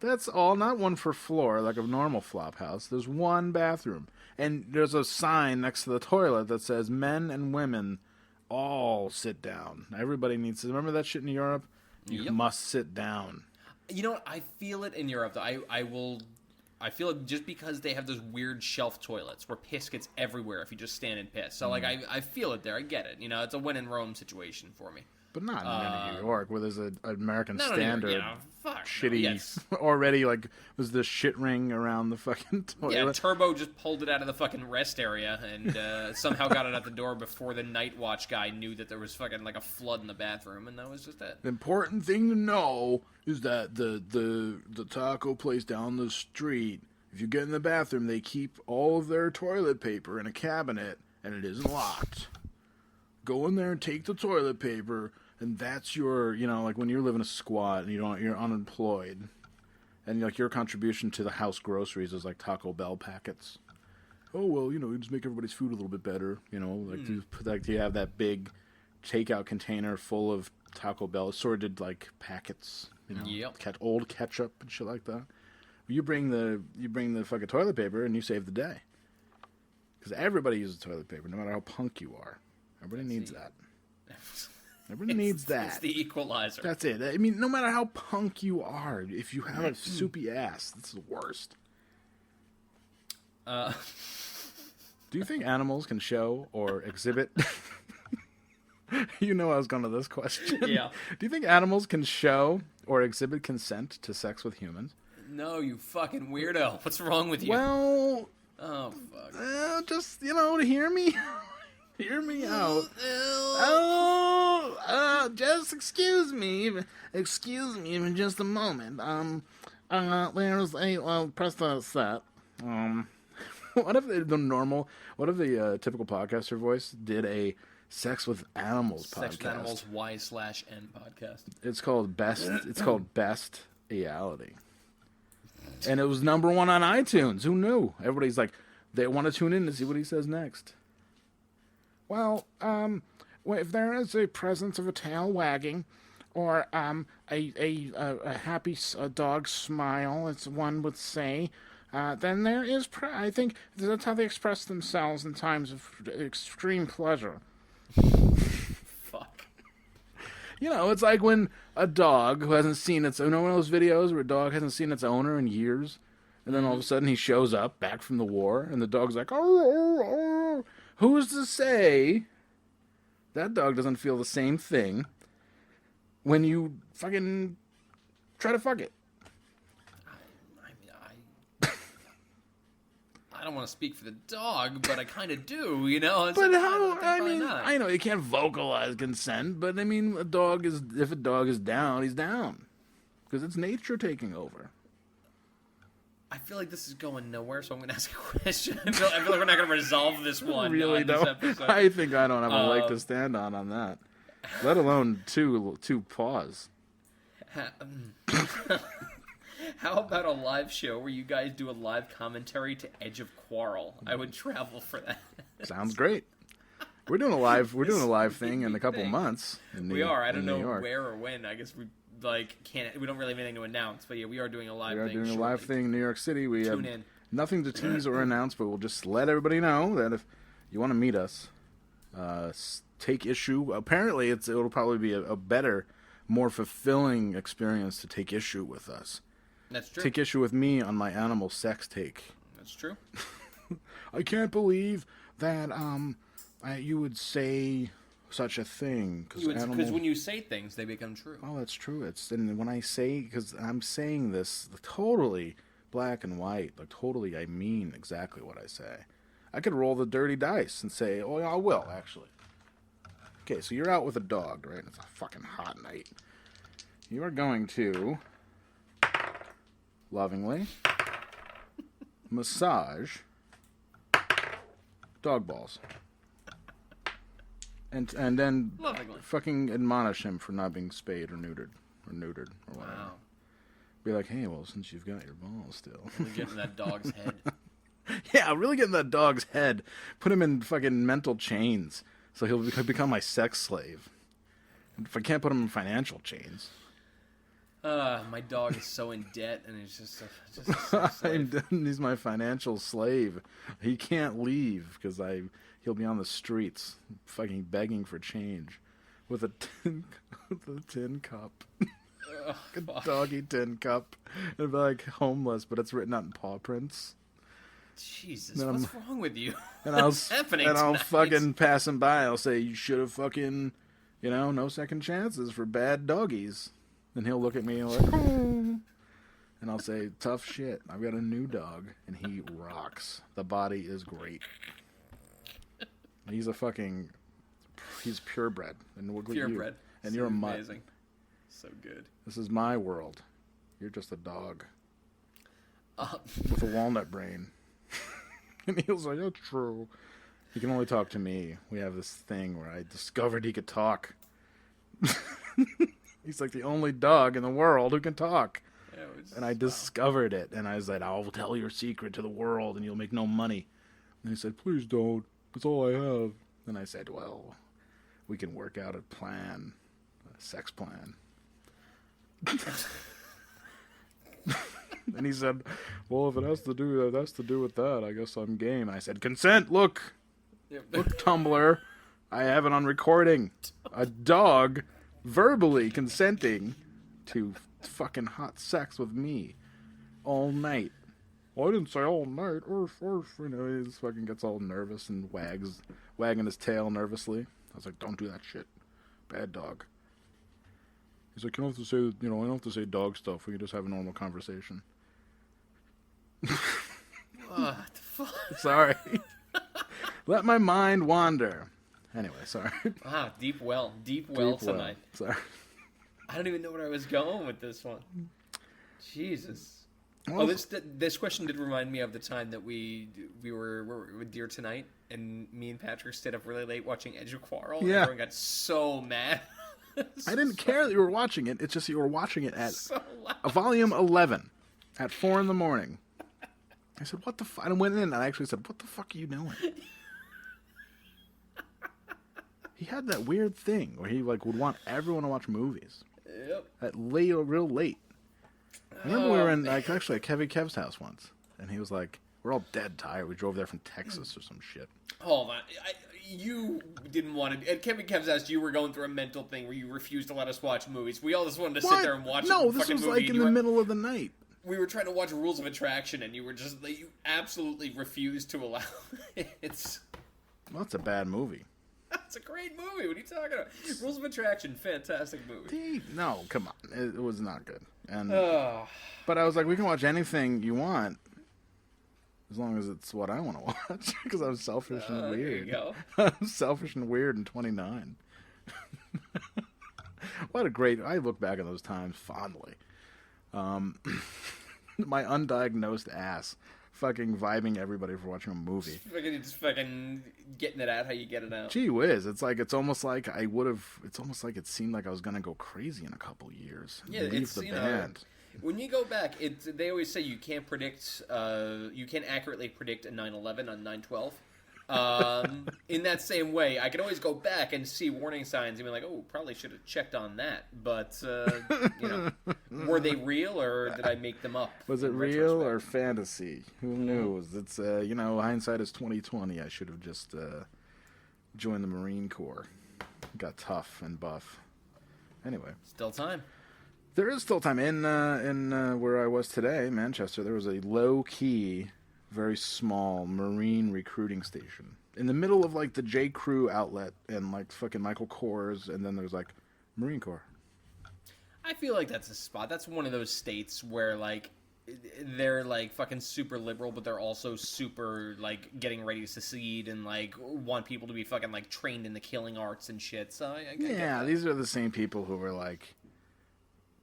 That's all, not one per floor like a normal flop house. There's one bathroom. And there's a sign next to the toilet that says men and women all sit down. Everybody needs to. Remember that shit in Europe? You Yep. must sit down. You know what? I feel it in Europe, though. I feel it just because they have those weird shelf toilets where piss gets everywhere if you just stand and piss. So, I feel it there. I get it. It's a when in Rome situation for me. But not in New York, where there's an American Not standard fuck. shitty, No, yes. already, was the shit ring around the fucking toilet. Yeah, Turbo just pulled it out of the fucking rest area and somehow got it out the door before the night watch guy knew that there was fucking a flood in the bathroom, and that was just it. The important thing to know is that the taco place down the street, if you get in the bathroom, they keep all of their toilet paper in a cabinet, and it isn't locked. Go in there and take the toilet paper, and that's your, when you're living a squat and you're unemployed, and your contribution to the house groceries is Taco Bell packets. oh well, you just make everybody's food a little bit better. Like you have that big takeout container full of Taco Bell assorted like packets. Yep. Old ketchup and shit like that. You bring the fucking toilet paper and you save the day. Because everybody uses toilet paper, no matter how punk you are. Everybody needs that. Everybody needs that. It's the equalizer. That's it. I mean, no matter how punk you are, if you have a soupy ass, that's the worst. Do you think animals can show or exhibit? You know I was going to this question. Yeah. Do you think animals can show or exhibit consent to sex with humans? No, you fucking weirdo. What's wrong with you? Well, oh, fuck. just, to hear me. Hear me out. Just excuse me for just a moment. There's a, press the set. What if what if the typical podcaster voice did a sex with animals podcast? Sex with Animals Y/N podcast. It's called Best Reality. And it was #1 on iTunes. Who knew? Everybody's like, they want to tune in to see what he says next. Well, if there is a presence of a tail wagging, or a happy dog smile, as one would say, then there is. I think that's how they express themselves in times of extreme pleasure. Fuck. It's like when a dog who hasn't seen its one of those videos where a dog hasn't seen its owner in years, and then all of a sudden he shows up back from the war, and the dog's like, oh. Who's to say that dog doesn't feel the same thing when you fucking try to fuck it? I don't want to speak for the dog, but I kind of do, It's But like, how? probably not. I know you can't vocalize consent, but if a dog is down, he's down because it's nature taking over. I feel like this is going nowhere, so I'm going to ask a question. I feel like we're not going to resolve this one. Really on this don't. episode. I think I don't have a leg to stand on that. Let alone two paws. How about a live show where you guys do a live commentary to Edge of Quarrel? I would travel for that. Sounds great. We're doing a live thing in a couple months. We are. I don't know where or when. I guess we can't. We don't really have anything to announce. But yeah, we are doing a live thing. We are doing shortly. a live thing in New York City. We Tune have in. nothing to tease or announce, but we'll just let everybody know that if you want to meet us, take issue. Apparently, it'll probably be a better, more fulfilling experience to take issue with us. That's true. Take issue with me on my animal sex take. That's true. I can't believe that you would say such a thing. Because when you say things, they become true. Oh, that's true. And when I say, because I'm saying this totally black and white, like totally, I mean exactly what I say. I could roll the dirty dice and say, oh, yeah, I will, actually. Okay, so you're out with a dog, right? It's a fucking hot night. You are going to lovingly massage dog balls. And then Lovingly. fucking admonish him for not being spayed or neutered or whatever. Wow. Be like, hey, well, since you've got your balls still. Really get in that dog's head. Yeah, really get in that dog's head. Put him in fucking mental chains so he'll become my sex slave. If I can't put him in financial chains. My dog is so in debt, and it's just a sex slave. He's my financial slave. He can't leave because he'll be on the streets, fucking begging for change, with a tin cup, a doggy tin cup. It'd be like homeless, but it's written out in paw prints. Jesus, what's wrong with you? And What's happening I'll tonight? fucking pass him by. I'll say, you should have fucking, no second chances for bad doggies. And he'll look at me and like, oh. And I'll say, tough shit. I've got a new dog, and he rocks. The body is great. He's purebred. And look at you. Purebred. And you're a mutt. Amazing. So good. This is my world. You're just a dog. With a walnut brain. And he was like, that's true. He can only talk to me. We have this thing where I discovered he could talk. He's like the only dog in the world who can talk. And I discovered it. And I was like, I'll tell your secret to the world and you'll make no money. And he said, please don't. That's all I have. And I said, well, we can work out a plan, a sex plan. And he said, well, if it has to do with that, I guess I'm game. And I said, consent, look, Tumblr, I have it on recording. A dog verbally consenting to fucking hot sex with me all night. Well, I didn't say all night. You know, he just fucking gets all nervous and wagging his tail nervously. I was like, don't do that shit. Bad dog. He's like, you don't have to say, I don't have to say dog stuff. We can just have a normal conversation. What the fuck? Sorry. Let my mind wander. Anyway, sorry. Wow, deep well tonight. Sorry. I don't even know where I was going with this one. Jesus. Well, This question did remind me of the time that we were with Deer Tonight, and me and Patrick stayed up really late watching Edge of Quarrel. Yeah. And everyone got so mad. I didn't care that you were watching it. It's just that you were watching it at So loud. volume 11 at 4 a.m. I said, what the fuck? I went in and I actually said, what the fuck are you doing? He had that weird thing where he would want everyone to watch movies Yep. at real late. I remember we were in actually at Kev's house once, and he was like, we're all dead tired. We drove there from Texas or some shit. Hold on. You didn't want to... At Kevin Kev's house, you were going through a mental thing where you refused to let us watch movies. We all just wanted to sit there and watch No, a this fucking was movie. like in the middle of the night. We were trying to watch Rules of Attraction, and you absolutely refused to allow it. Well, that's a bad movie. It's a great movie. What are you talking about? Rules of Attraction, fantastic movie. No, come on. It was not good. And Oh. But I was like, we can watch anything you want as long as it's what I want to watch. Because I'm selfish and weird. There you go. I'm selfish and weird and 29. What a great... I look back at those times fondly. My undiagnosed ass fucking vibing everybody for watching a movie. Just fucking getting it out how you get it out. Gee whiz, it's almost like it seemed like I was going to go crazy in a couple years. Yeah, Leave it's, the you know, band. when you go back, they always say you can't predict, you can't accurately predict a 9/11 on 9/12. In that same way, I can always go back and see warning signs and be like, oh, probably should have checked on that. But, were they real or did I make them up? Was it in real retrospect? or fantasy? Who knows? It's hindsight is 20/20. I should have just joined the Marine Corps. Got tough and buff. Anyway, Still time. there is still time in where I was today, Manchester. There was a low key, very small Marine recruiting station in the middle of like the J. Crew outlet and like fucking Michael Kors, and then there's like Marine Corps. I feel like that's a spot. That's one of those states where, like, they're, like, fucking super liberal, but they're also super, like, getting ready to secede and, like, want people to be fucking, like, trained in the killing arts and shit. So, I get Yeah, that. these are the same people who were like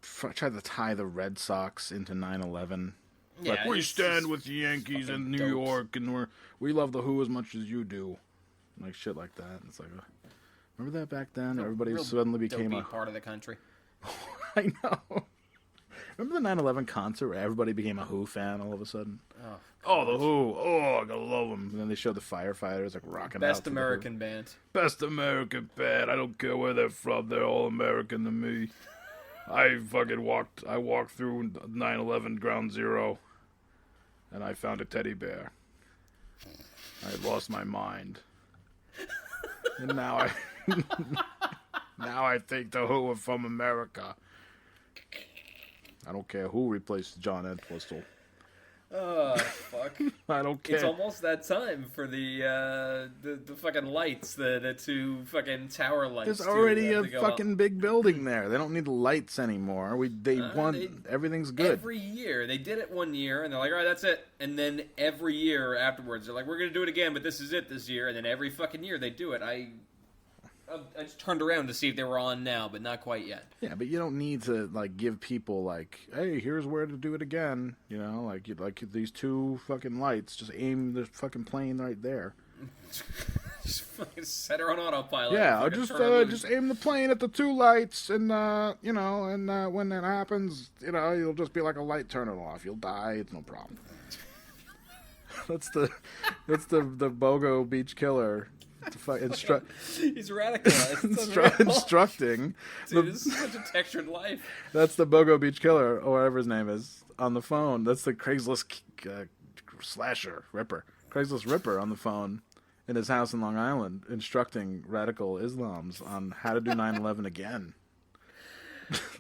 tried to tie the Red Sox into 9/11. Yeah, Like, we it's stand just with the Yankees fucking in New dopes. York, and we love the Who as much as you do. Like, shit like that. It's like, remember that back then? Everybody Real suddenly became dopey a... part of the country. I know. Remember the 9/11 concert where everybody became a Who fan all of a sudden? Oh, the Who. Oh, I gotta love them. And then they showed the firefighters, like, rocking out. Best to the Who. American band. Best American band. I don't care where they're from. They're all American to me. I walked through 9/11 Ground Zero, and I found a teddy bear. I lost my mind. And now I think the Who are from America. I don't care who replaced John Entwistle. Oh, fuck. I don't care. It's almost that time for the fucking lights, the two fucking tower lights. There's already to a go fucking up. big building there. They don't need lights anymore. Everything's good. Every year. They did it one year, and they're like, all right, that's it. And then every year afterwards, they're like, we're going to do it again, but this is it this year. And then every fucking year they do it. I just turned around to see if they were on now, but not quite yet. Yeah, but you don't need to like give people like, hey, here's where to do it again. You know, like these two fucking lights. Just aim the fucking plane right there. Just fucking set her on autopilot. Yeah, and I'll fucking just turn her loose. just aim the plane at the two lights, and when that happens, you'll just be like a light turning off. You'll die. It's no problem. That's the Gilgo Beach Killer. He's radicalized. Instructing. Dude, this is such a textured life. That's the Gilgo Beach Killer, or whatever his name is, on the phone. That's the Craigslist Craigslist Ripper on the phone in his house in Long Island, instructing radical Islams on how to do 9/11 again.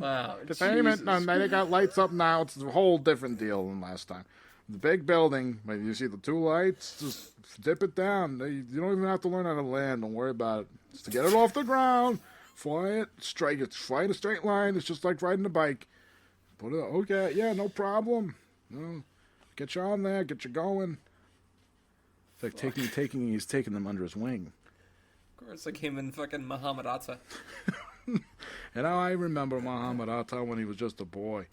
Wow. Containment, they got lights up now. It's a whole different deal than last time. The big building, you see the 2 lights, just dip it down. You don't even have to learn how to land. Don't worry about it. Just to get it off the ground, fly it straight. It's fly in a straight line. It's just like riding a bike. Put it, okay, yeah, no problem. No, get you on there, get you going. It's like he's taking them under his wing. Of course, like him and fucking Muhammad Atta. I remember Muhammad Atta when he was just a boy.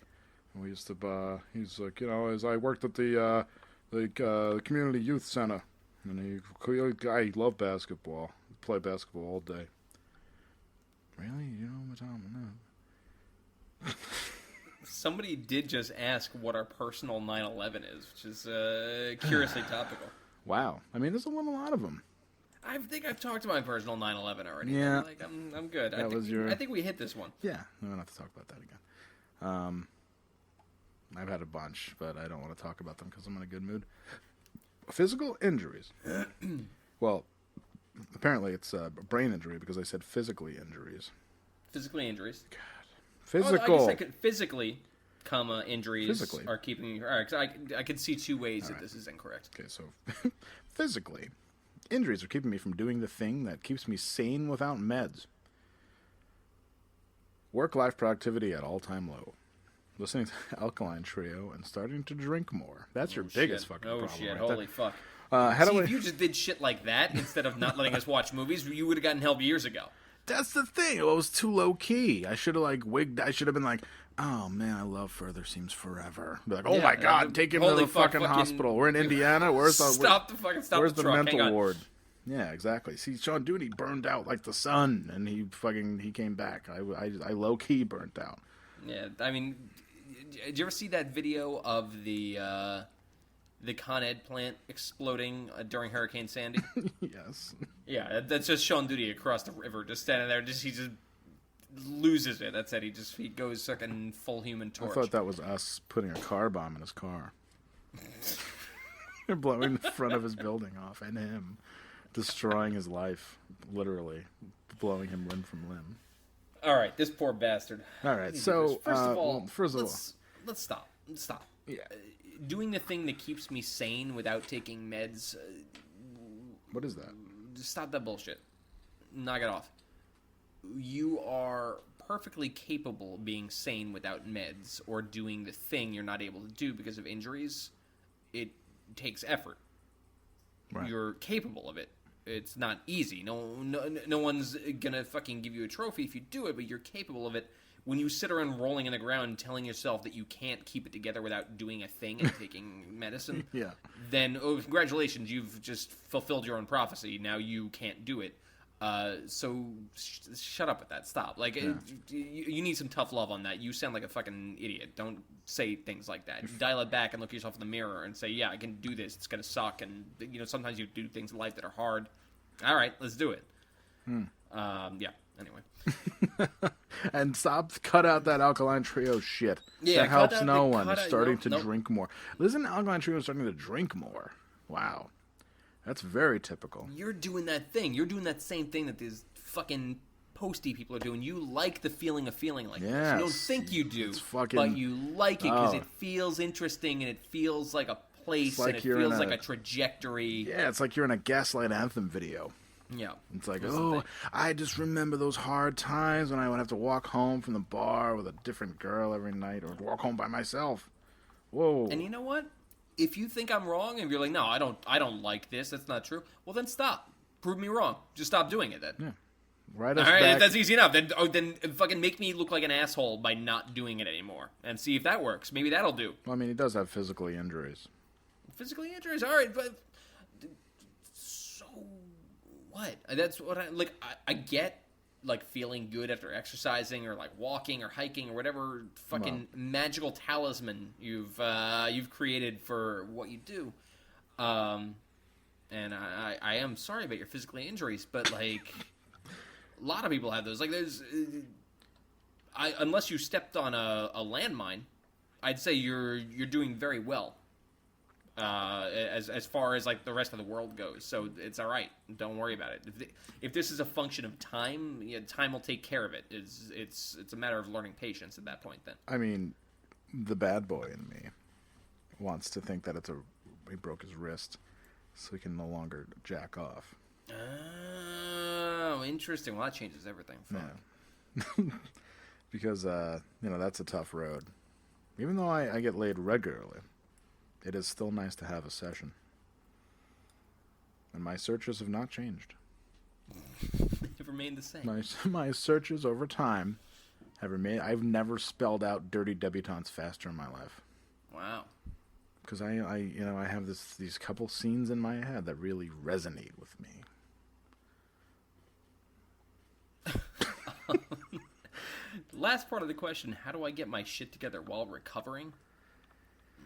We used to, he's like, as I worked at the community youth center, and he loved basketball. He'd play basketball all day. Really? You know what I'm talking about? Somebody did just ask what our personal 9/11 is, which is curiously topical. Wow. I mean, there's a lot of them. I think I've talked about my personal 9/11 already. Yeah. I'm good. I think we hit this one. Yeah. We don't have to talk about that again. I've had a bunch, but I don't want to talk about them because I'm in a good mood. Physical injuries. Well, apparently it's a brain injury because I said physically injuries. Physically injuries. God. Physical. I guess I could physically, injuries Physically. are keeping you. All right, 'cause I could see 2 ways that this is incorrect. Okay, so physically, injuries are keeping me from doing the thing that keeps me sane without meds. Work-life productivity at all-time low. Listening to Alkaline Trio and starting to drink more. That's your biggest fucking problem. Shit! Right Holy fuck! If you just did shit like that instead of not letting us watch movies, you would have gotten help years ago. That's the thing. It was too low key. I should have wigged. I should have been like, "Oh man, I love Further Seems Forever." Be like, "Oh my god, take him to the fucking hospital. We're in Indiana. Where's the stop Where's the the truck. mental ward?" Yeah, exactly. See, Sean Duty burned out like the sun, and he came back. I low key burnt out. Yeah, I mean, did you ever see that video of the Con Ed plant exploding during Hurricane Sandy? Yes. Yeah, that's just Sean Duty across the river, just standing there. He just loses it. That's it. He goes fucking full Human Torch. I thought that was us putting a car bomb in his car. Blowing the front of his building off, and him destroying his life, literally blowing him limb from limb. All right, this poor bastard. All right, so first of all, let's stop. Yeah. Doing the thing that keeps me sane without taking meds. What is that? Just stop that bullshit. Knock it off. You are perfectly capable of being sane without meds or doing the thing you're not able to do because of injuries. It takes effort. Right. You're capable of it. It's not easy. No one's gonna fucking give you a trophy if you do it, but you're capable of it. When you sit around rolling in the ground telling yourself that you can't keep it together without doing a thing and taking medicine, Yeah. then congratulations, you've just fulfilled your own prophecy. Now you can't do it. So shut up with that. Stop. You need some tough love on that. You sound like a fucking idiot. Don't say things like that. Dial it back and look at yourself in the mirror and say, yeah, I can do this. It's going to suck. And, sometimes you do things in life that are hard. All right, let's do it. Yeah, anyway. And cut out that Alkaline Trio shit. Yeah, that helps no one. Starting to drink more. Listen, Alkaline Trio is starting to drink more. Wow. That's very typical. You're doing that thing. You're doing that same thing that these fucking posty people are doing. You like the feeling of feeling like this. You don't think you do, but you like it because it feels interesting and it feels like a place and it feels like a trajectory. Yeah, it's like you're in a Gaslight Anthem video. Yeah. It's like, I just remember those hard times when I would have to walk home from the bar with a different girl every night or walk home by myself. Whoa. And you know what? If you think I'm wrong and you're like, no, I don't like this, that's not true, well, then stop. Prove me wrong. Just stop doing it then. Yeah. All right, that's easy enough. Then fucking make me look like an asshole by not doing it anymore and see if that works. Maybe that'll do. Well, I mean, he does have physically injuries. Physically injuries? All right, but so what? That's what I get, like, feeling good after exercising or, like, walking or hiking or whatever fucking magical talisman you've created for what you do. And I am sorry about your physical injuries, but like a lot of people have those. Like there's, unless you stepped on a landmine, I'd say you're doing very well. As far as like the rest of the world goes, so it's all right. Don't worry about it. If this is a function of time, time will take care of it. It's a matter of learning patience at that point. Then I mean, the bad boy in me wants to think that he broke his wrist, so he can no longer jack off. Oh, interesting. Well, that changes everything. Yeah. Because that's a tough road. Even though I get laid regularly, it is still nice to have a session. And my searches have not changed. They've remained the same. My searches over time have remained. I've never spelled out dirty debutantes faster in my life. Wow. Because I have these couple scenes in my head that really resonate with me. Last part of the question, how do I get my shit together while recovering?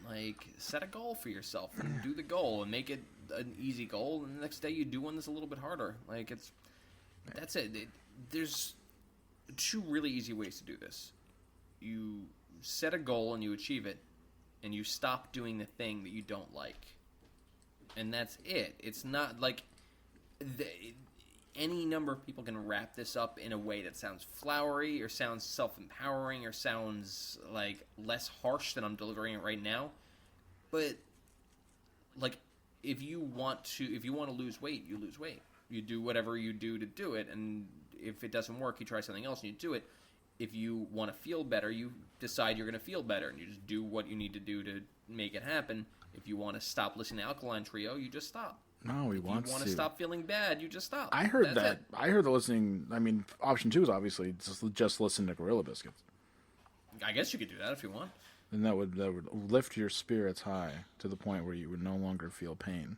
Like, set a goal for yourself and do the goal and make it an easy goal, and the next day you do one that's a little bit harder. Like, that's it. There's two really easy ways to do this. You set a goal and you achieve it, and you stop doing the thing that you don't like. And that's it. It's not like... any number of people can wrap this up in a way that sounds flowery or sounds self-empowering or sounds like less harsh than I'm delivering it right now. But like if you want to lose weight, you lose weight. You do whatever you do to do it, and if it doesn't work, you try something else and you do it. If you want to feel better, you decide you're going to feel better and you just do what you need to do to make it happen. If you want to stop listening to Alkaline Trio, you just stop. No, if you want to stop feeling bad, you just stop. I heard That's that. it. I heard the listening. I mean, option 2 is obviously just listen to Gorilla Biscuits. I guess you could do that if you want. And that would lift your spirits high to the point where you would no longer feel pain.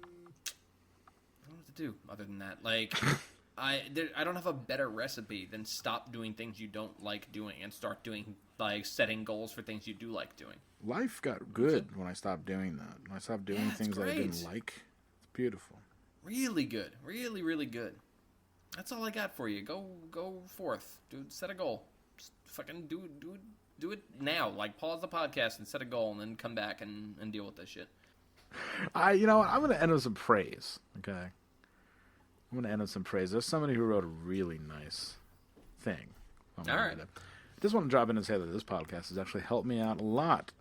I don't know what to do other than that. Like, I don't have a better recipe than stop doing things you don't like doing and start doing, like, setting goals for things you do like doing. Life got good when I stopped doing that. When I stopped doing things that I didn't like. It's beautiful. Really good. Really, really good. That's all I got for you. Go forth. Dude, set a goal. Just fucking do it now. Like, pause the podcast and set a goal and then come back and deal with this shit. I'm going to end with some praise, okay? I'm going to end with some praise. There's somebody who wrote a really nice thing. All right. Just want to drop in and say that this podcast has actually helped me out a lot.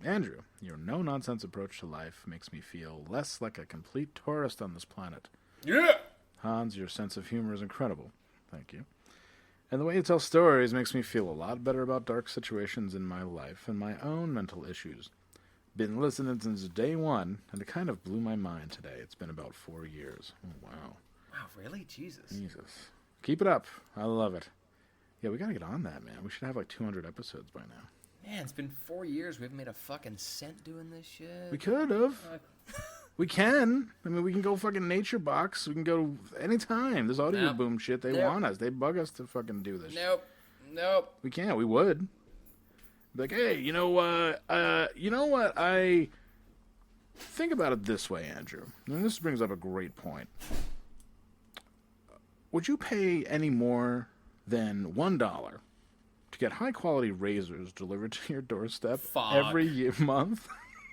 Andrew, your no-nonsense approach to life makes me feel less like a complete tourist on this planet. Yeah! Hans, your sense of humor is incredible. Thank you. And the way you tell stories makes me feel a lot better about dark situations in my life and my own mental issues. Been listening since day one, and it kind of blew my mind today. It's been about 4 years. Oh, wow. Wow, really? Jesus. Keep it up. I love it. Yeah, we gotta get on that, man. We should have like 200 episodes by now. Man, it's been 4 years. We haven't made a fucking cent doing this shit. We could have. We can. I mean, we can go fucking Nature Box. We can go anytime. There's audio boom shit. They want us. They bug us to fucking do this. Nope. We can't. We would. Be like, hey, you know what? I think about it this way, Andrew. And this brings up a great point. Would you pay any more than $1 to get high-quality razors delivered to your doorstep every month?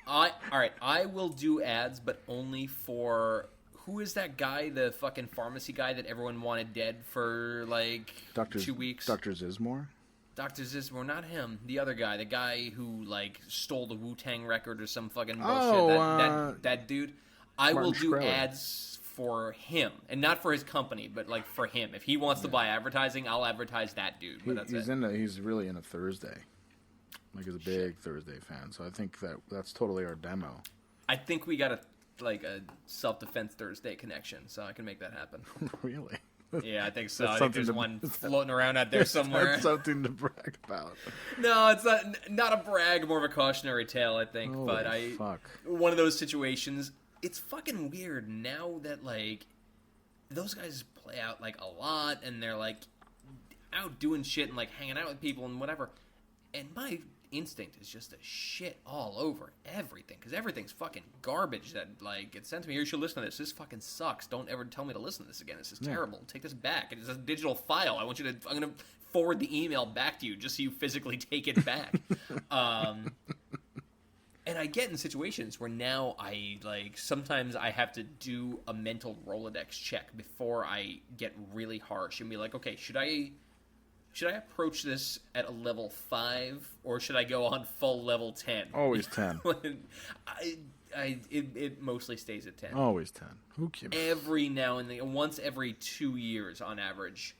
All right, I will do ads, but only for... Who is that guy, the fucking pharmacy guy that everyone wanted dead for, like, 2 weeks? Dr. Zizmore? Dr. Zizmore, not him. The other guy, the guy who, like, stole the Wu-Tang record or some fucking bullshit. That dude. I will do ads for him, and not for his company, but, like, for him. If he wants to buy advertising, I'll advertise that dude. But that's it. He's really into Thursday. Like, he's a big Thursday fan, so I think that's totally our demo. I think we got a self-defense Thursday connection, so I can make that happen. Really? Yeah, I think so. I think there's one floating around out there somewhere. That's something to brag about. No, it's not a brag, more of a cautionary tale, I think. Holy fuck. One of those situations. It's fucking weird now that, like, those guys play out, like, a lot, and they're, like, out doing shit and, like, hanging out with people and whatever. And instinct is just to shit all over everything, because everything's fucking garbage that, like, gets sent to me. You should listen to this. This fucking sucks. Don't ever tell me to listen to this again. This is terrible. Take this back. It's a digital file. I'm going to forward the email back to you just so you physically take it back. And I get in situations where now sometimes I have to do a mental Rolodex check before I get really harsh and be like, okay, should I approach this at a level 5 or should I go on full level 10? Always 10. It mostly stays at 10. Always 10. Who cares? Every now and then, once every 2 years on average,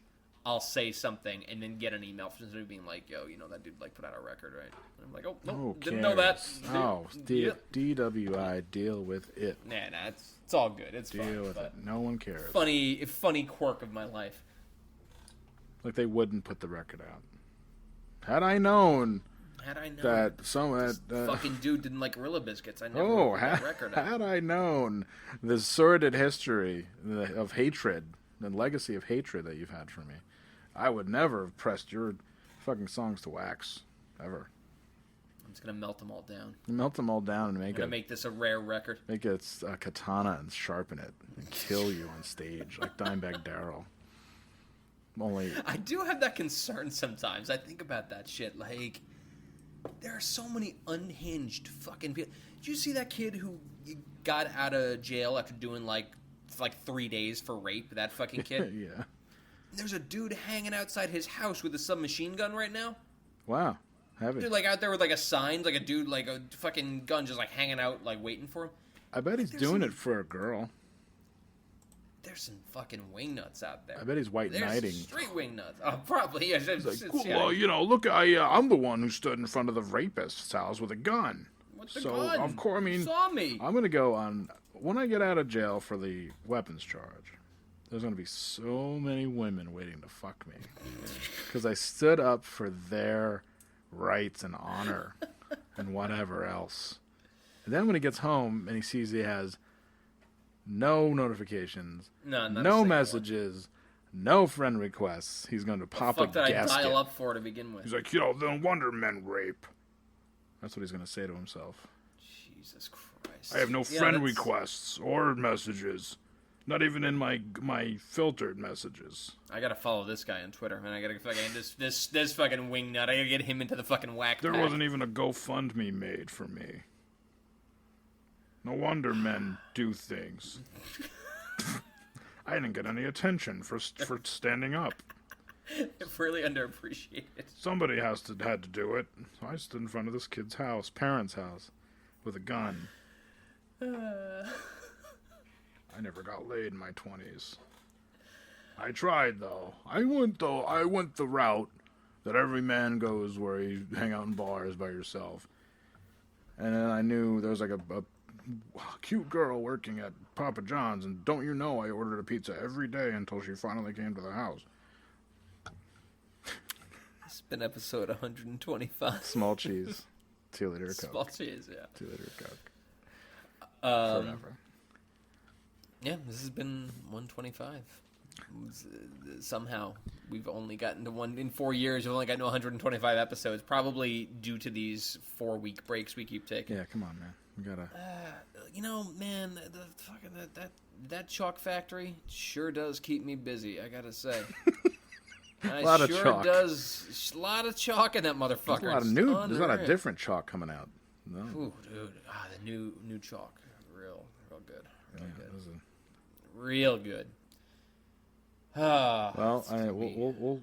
I'll say something and then get an email from somebody being like, yo, that dude put out a record, right? And I'm like, oh, no, didn't know that. Oh, DWI, deal with it. Nah, it's all good. It's deal fun. with it. No one cares. Funny quirk of my life. Like they wouldn't put the record out. Had I known that fucking dude didn't like Gorilla Biscuits, I never would put that record out. Had I known the sordid history of hatred, the legacy of hatred that you've had for me, I would never have pressed your fucking songs to wax, ever. I'm just gonna melt them all down. Melt them all down and make this a rare record. Make it a katana and sharpen it and kill you on stage like Dimebag Darrell. Only I do have that concern sometimes. I think about that shit. Like, there are so many unhinged fucking people. Did you see that kid who got out of jail after doing like 3 days for rape? That fucking kid. Yeah. There's a dude hanging outside his house with a submachine gun right now. Wow. Heavy. Dude, like out there with like a sign, like a dude, like a fucking gun, just like hanging out, like waiting for him. I bet he's doing it for a girl. There's some fucking wingnuts out there. I bet he's white knighting. There's straight wingnuts. Oh, probably. Yeah, He's like, well, look, I'm the one who stood in front of the rapist's house with a gun. With the gun? Of course, Saw me. I'm gonna go on when I get out of jail for the weapons charge. There's gonna be so many women waiting to fuck me because I stood up for their rights and honor and whatever else. And then when he gets home and he sees he has no notifications, no messages, no friend requests, he's going to pop a gasket. What did I dial up for to begin with? He's like, no wonder men rape. That's what he's going to say to himself. Jesus Christ. I have no friend requests or messages. Not even in my filtered messages. I gotta follow this guy on Twitter, man. I gotta fucking this fucking wingnut. I gotta get him into the fucking whack. There wasn't even a GoFundMe made for me. No wonder men do things. I didn't get any attention for standing up. Really underappreciated. Somebody had to do it. So I stood in front of this kid's house, parents' house, with a gun. I never got laid in my 20s. I tried though. I went the route that every man goes, where you hang out in bars by yourself. And then I knew there was like a cute girl working at Papa John's, and don't you know I ordered a pizza every day until she finally came to the house. It's been episode 125. Small cheese. 2 liter Coke. Small cheese, yeah. 2 liter Coke. Forever. Yeah, this has been 125. Somehow, we've only gotten to one in 4 years. We've only gotten to 125 episodes, probably due to these 4-week breaks we keep taking. Yeah, come on, man. We gotta. Man, the fucking that chalk factory sure does keep me busy. I gotta say. A lot of chalk. Does. A lot of chalk in that motherfucker. There's a lot of different chalk coming out. No. Ooh, dude. The new chalk. Real good. Real good. Well,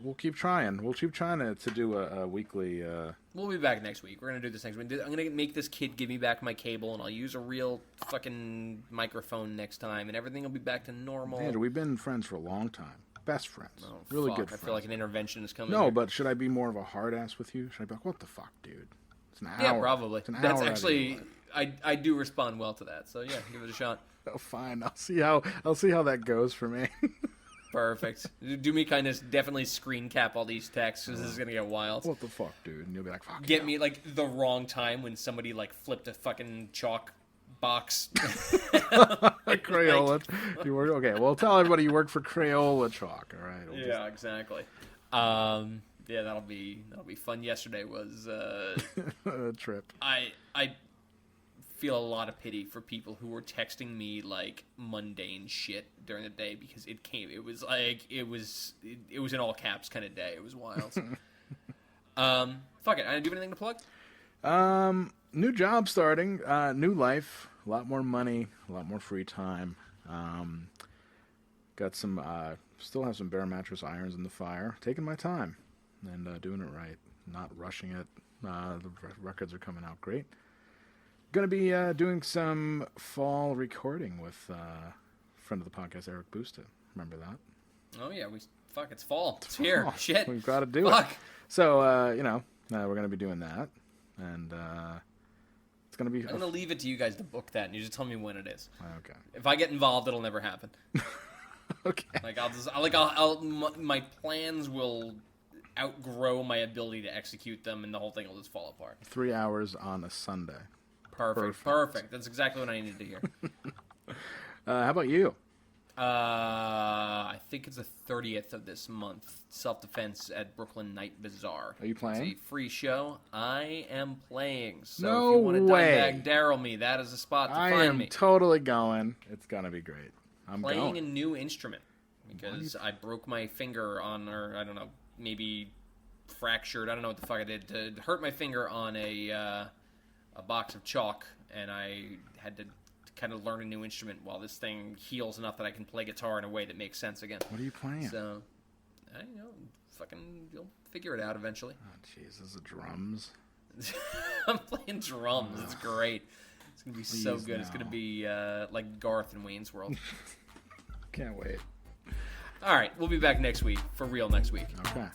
we'll keep trying. We'll keep trying to do a weekly. We'll be back next week. We're gonna do this next week. I'm gonna make this kid give me back my cable, and I'll use a real fucking microphone next time, and everything will be back to normal. Andrew, we've been friends for a long time. Best friends. Oh, really fuck. good friends. I feel like an intervention is coming. No, here. but should I be more of a hard ass with you? Should I be like, what the fuck, dude? It's an hour. Yeah, probably. It's an That's hour actually. I do respond well to that. So yeah, give it a shot. Oh, fine. I'll see how that goes for me. Perfect. Do me kindness. Definitely screen cap all these texts because this is gonna get wild. What the fuck, dude? And you'll be like, fuck. Get me like the wrong time when somebody like flipped a fucking chalk box. Crayola. You work okay. Well, tell everybody you work for Crayola Chalk. All right. Yeah, exactly. Yeah, that'll be fun. Yesterday was A trip. I feel a lot of pity for people who were texting me like mundane shit during the day because it was in all caps kind of day. It was wild. Fuck it. Do you have anything to plug? New job starting, new life, a lot more money, a lot more free time. Got some, still have some bare mattress irons in the fire. Taking my time and doing it right, not rushing it. The records are coming out great. Going to be doing some fall recording with friend of the podcast, Eric Busta. Remember that? Oh yeah, it's fall. It's here. Shit. We've got to do Fuck. it. So we're going to be doing that, and it's going to be. I'm gonna leave it to you guys to book that, and you just tell me when it is. Okay. If I get involved, it'll never happen. Okay. My plans will outgrow my ability to execute them, and the whole thing will just fall apart. 3 hours on a Sunday. Perfect. That's exactly what I needed to hear. How about you? I think it's the 30th of this month. Self-defense at Brooklyn Night Bazaar. Are you playing? It's a free show. I am playing. So No if you want to way. Dimebag Daryl me, that is the spot to I find am me. totally going. It's gonna be great. I'm Playing going. a new instrument because I broke my finger on, or I don't know, maybe fractured. I don't know what the fuck I did to hurt my finger on a box of chalk, and I had to kind of learn a new instrument while this thing heals enough that I can play guitar in a way that makes sense again. What are you playing? So, I don't know, you'll figure it out eventually. Oh, jeez, this is drums. I'm playing drums. It's great. It's gonna be so Please, good. It's no. gonna be like Garth in Wayne's World. Can't wait. All right, we'll be back next week for real next week. Okay.